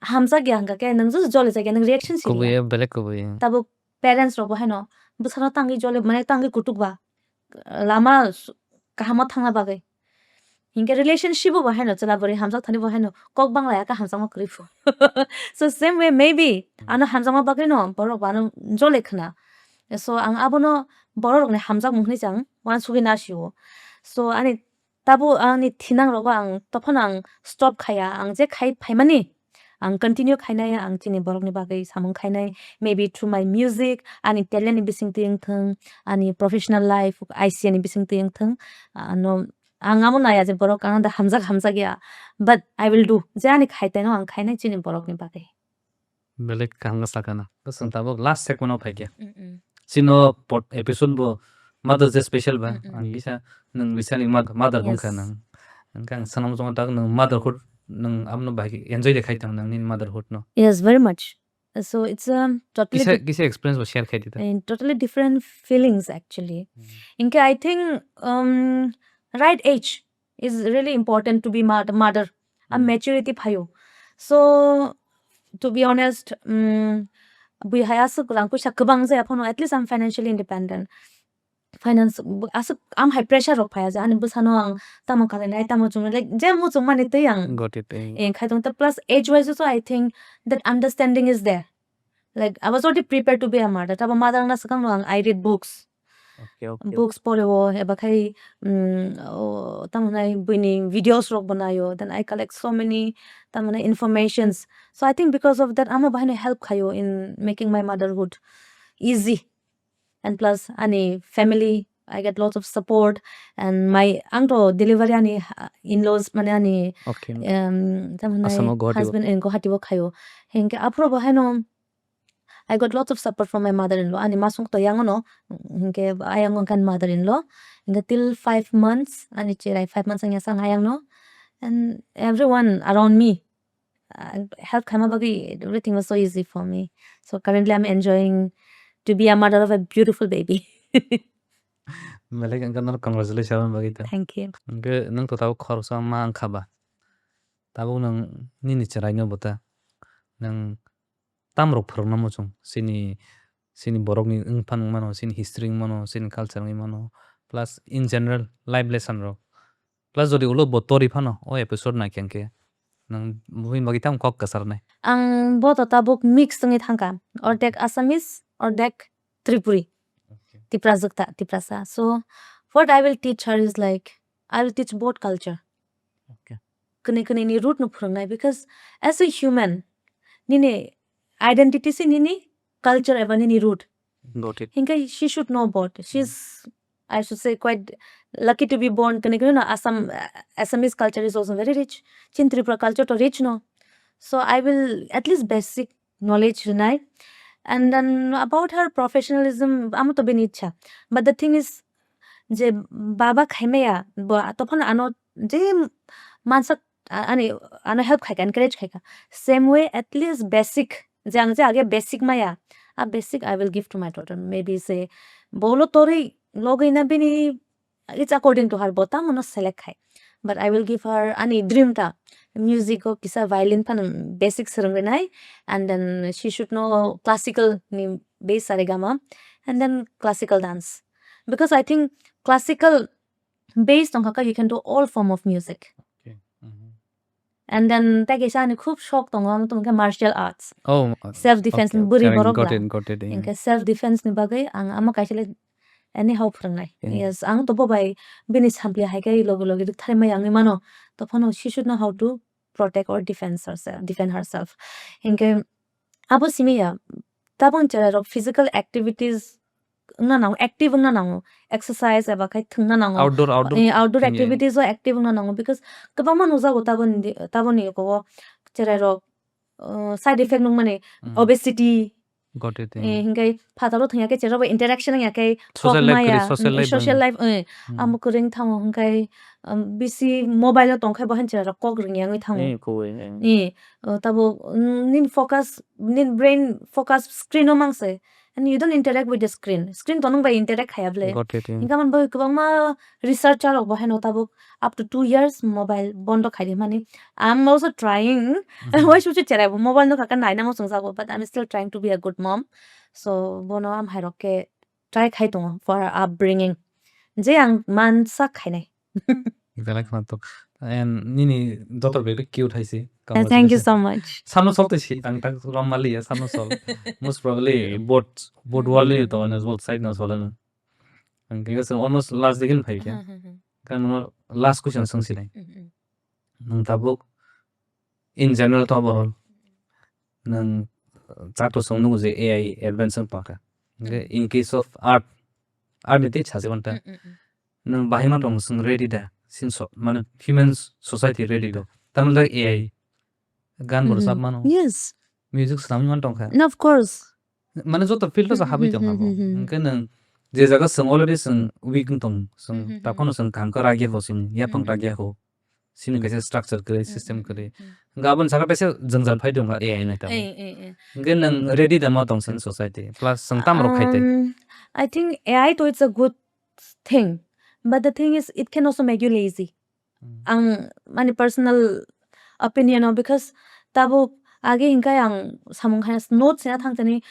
hamza gya hanga ke nung jole jaga nung reaction ko si be belek ko be tabu parents ro ba no busana tangi jole mane tangi kutuk ba lama kahama thanga bagai hinga relationship ba no chala bari hamza thani ba no kok bangla ya ka hamza ma krifu. So same way maybe ana hamza ma bagai no borok ba no jole khna so ang abono borok ne hamza mungni jang wan sugi na shiwo so ani tabu ani thinang ro ang tophon ang stop khaya ang je khai phaimani ang continue khainai ang chini borok ni bagai samung khainai maybe through my music ani talent ni bising ting thang ani professional life IC ni bising ting thang no ang amo na ya je borok ang da hamza gya but I will do je ani khaitai no ang khainai chini borok ni bagai belek kang sakana to sang tabok last segment of kya sino episode bo mother je special ba ang bisa nang bisa ni mother hong kana ang sanam jong tak nang motherhood nang amno ba enjoy de khaitang nang nin motherhood no yes very much so it's totally kise experience bo share khaiti ta in totally different feelings actually inke I think right age is really important to be mother. A maturity phayo. So to be honest, we have at least I'm financially independent. Finance am high pressure rok phaya ja ani busano ang tamo kale nai tamo chung like jemu chung mani te yang Got it. en khai ta plus age wise also I think that understanding is there. Like I was already prepared to be a mother. Taba mother na sakang lang I read books. Okay. Books pore eba khai tamanai buini videos rok banayo. Then I collect so many tamanai informations. So I think because of that I'm a bahine help khayo in making my motherhood easy. And plus ani family I get lots of support and my uncle delivery ani in-laws mane ani Okay. tamanai Asamo Guwahati husband in Guwahati bo khayo. Henke apro bahino I got lots of support from my mother-in-law. Ani masung to yang no, hinke ayang kan mother-in-law. Hinke till 5 months, ani chirai 5 months ang yasang ayang no, and everyone around me help kama bagi. Everything was so easy for me. So currently I'm enjoying to be a mother of a beautiful baby. Malay kan congratulations bagita. Thank you. Ke nang to tahu khor sa ma ang khaba. Tahu nang nini cerai no bota. Nang tamrok phorok na mo chung sini borok ni ingpan mano sini history mano sini culture ni mano plus in general life lesson ro plus jodi ulo botori phano o episode na kyangke nang movie magitam kok kasar nai Ang boto tabuk mix tungit hangka. Ordek Assamese, ordek Tripuri. Tiprasa. So what I will teach her is like I will teach both culture. Okay. Kuni ni root no phurungnai because as a human nini identity si nini culture eba nini root. Got it. Hinka she should know about. She's I should say quite lucky to be born. Kuni no Assamese culture is also very rich. Chin Tripura culture to rich no. So I will at least basic knowledge tonight. And then about her professionalism, amo to benicha. But the thing is, je baba khaimeya, topon ano je mansak ano help khaika encourage khaika. Same way, at least basic. Jang je age basic maya. A basic I will give to my daughter. Maybe say bolo tori logaina bini. It's according to her. Bota mono select khai. But I will give her ani dream ta. Music or kisa violin pan basic sarunganai, and then she should know classical ni bass saregama, and then classical dance, because I think classical based on kaka you can do all form of music. Okay. And then tagisa ni khub shock tongam tumka martial arts, Oh, self defense ni buri borok got it. inka self defense ni bagai ang ama kaisile any help rangai. Yes, ang to bobai bini sampli haikai logi thare mai ang mano to phono she should know how to protect or defend herself. Inke abo simia tabon chara physical activities na active na exercise aba kai thungna na outdoor activities or active na because kabama nuza go tabon ni ko chara side effect nung mane obesity. Got it. Hingai patalo thanya ke chera interaction ya ke social life amukuring thango hingai bisi mobile tongkhai bahan chera kok ring yang thango tabo nin brain focus screen omangse, and you don't interact with the screen tonong by interact khayable got it. hinga man boy kubangma researcher ok baheno tabo up to 2 years mobile bondo khai mani I'm also trying. Why should you chera mobile no kaka nai nang songsa, but I'm still trying to be a good mom. So bono am hairoke try khai tong for our upbringing je ang man sa khai nai. Like matok and nini daughter very cute haisi. Thank you so much. Samno sol tisi tang romali ya samno sol most probably boat wali to on as both side no solan and guess almost last digin phai kya kan last question sangsi nai nang tabuk in general to abol nang chato songnu je AI advancement paka in case of art niti chase wanta nang bahima tong sung ready da since man human society ready do tamil like AI gan bor sab mano Yes, music sam man tong kha and of course mane jo to filter sa habi tong habo kan je jaga sung already sung weak tong sung ta kono sung kan kara ge ho sing ya pang ta ge ho sin ke structure kare system kare gaban saga pese jangjal phai dong AI na ta gan nang ready da ma tong sen society plus sung tam ro khaite I think AI to it's a good thing, but the thing is it can also make you lazy. ang mani personal opinion no because tabo age hinkai ang samung khana note sena thangtani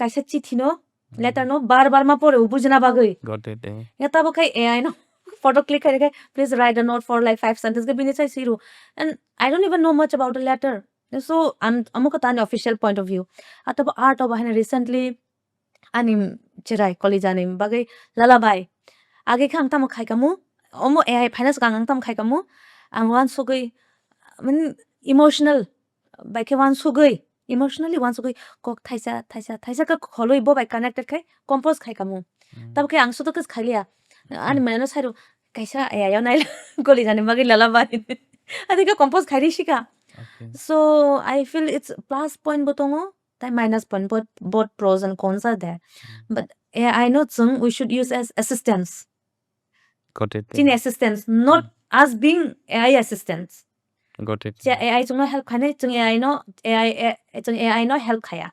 kaisa chithi no letter no bar ma pore bujna bagoi Got it. ya tabo kai AI no photo click kare kai please write a note for like 5 sentences ke bini chai zero and I don't even know much about a letter so amuka tani official point of view atabo art of hina recently anim chirai college anim bagai lalabai age khang tam khai kamu omo AI finance kang tam khai kamu ang wan sugoi man emotional by ke wan sugoi emotionally wan sugoi kok thaisa ka kholoi bo by connected khai compose khai kamu tab ke ang su to kas khailia ani mena sairu kaisa AI yo nai college anim bagai lalabai ade ka compose khai ri shika so I feel it's plus point botongo tai minus point both pros and cons are there but I know we should use as assistance Got it. Chin assistance not us being AI assistants Got it. cha AI chung no help khane chung AI no help khaya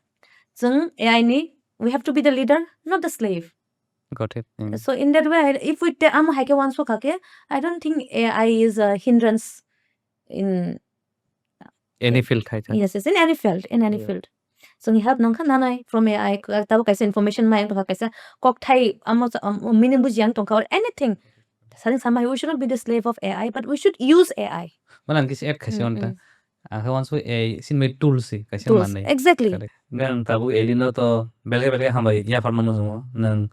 chung AI ni we have to be the leader not the slave Got it. so in that way if we am haike wan so khake I don't think AI is a hindrance in Any field khai cha. yes in any field so we help nong khan nanai from AI tabo kaisa information mai to kaisa kok thai amo meaning bu jiang tong ka or anything saling sama we should not be the slave of AI but we should use AI Malan kis add khai on ta. Aka wan so AI sin me tool si kaisa tools manai. exactly Nang tabu elino to belge hambai ya farma no nang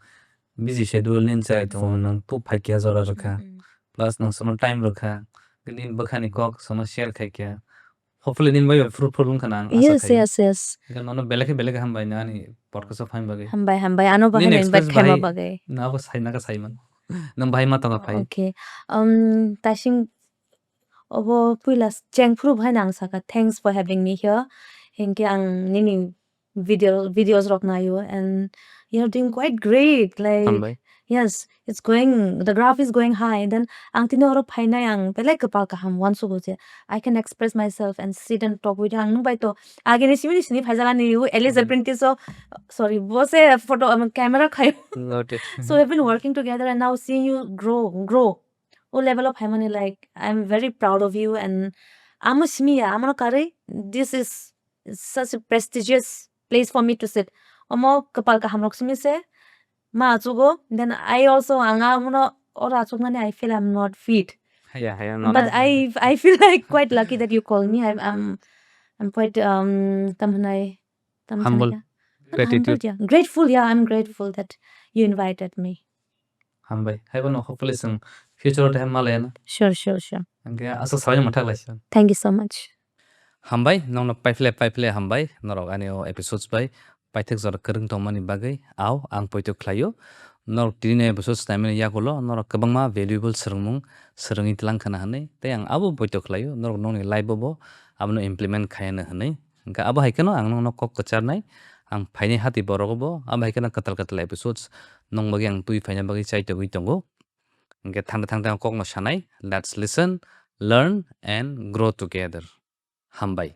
busy schedule nin chai to nang tu phai kya zora rakha plus nang some time rakha nin bakhani kok some share khai kya hopefully nin bai fruitful lung kana yes kan no belge hambai na ni podcast of ham bagai hambai ano ba nin hain invite express khema bhai bagai na ko sai na ka sai man nang bhai ma to ka phai okay tashing obo puilas chengpru bhai nang saka thanks for having me here henke ang nini videos rok na you and you're doing quite great like hambai yes it's going the graph is going high then ang tinoro phaina ang belai kapal ka ham once go I can express myself and sit and talk with ang bai to age ni sini phaijaga ni you Elizabeth so sorry bose photo camera khai got it so we've been working together and now seeing you grow o level of harmony like I'm very proud of you and I'm kare this is such a prestigious place for me to sit omo kapal ka hamrok simi se ma achugo then I also anga muno or achugmane I feel I'm not fit yeah but I feel like quite lucky that you called me I'm quite Humble. Gratitude. yeah grateful yeah I'm grateful that you invited me hambai hai bono hopefully some future time malena sure angke asa sai mathak laisa thank you so much hambai nong na paifle hambai norok ani o episodes bai paithek jor kereng tongmani bagai aw ang poito khlaio nor tine episodes time yakolo nor kabangma valuable sermung serengi tlang khana hanai te ang abo poito khlaio nor nong ni live bo abno implement khayana hanai angka abo haikeno ang nong kok kacharnai ang phaini hati borogo abo haikena katal episodes nong bagi ang tui phaina bagi chai togui tongo angke thangda kok no sanai let's listen learn and grow together hambai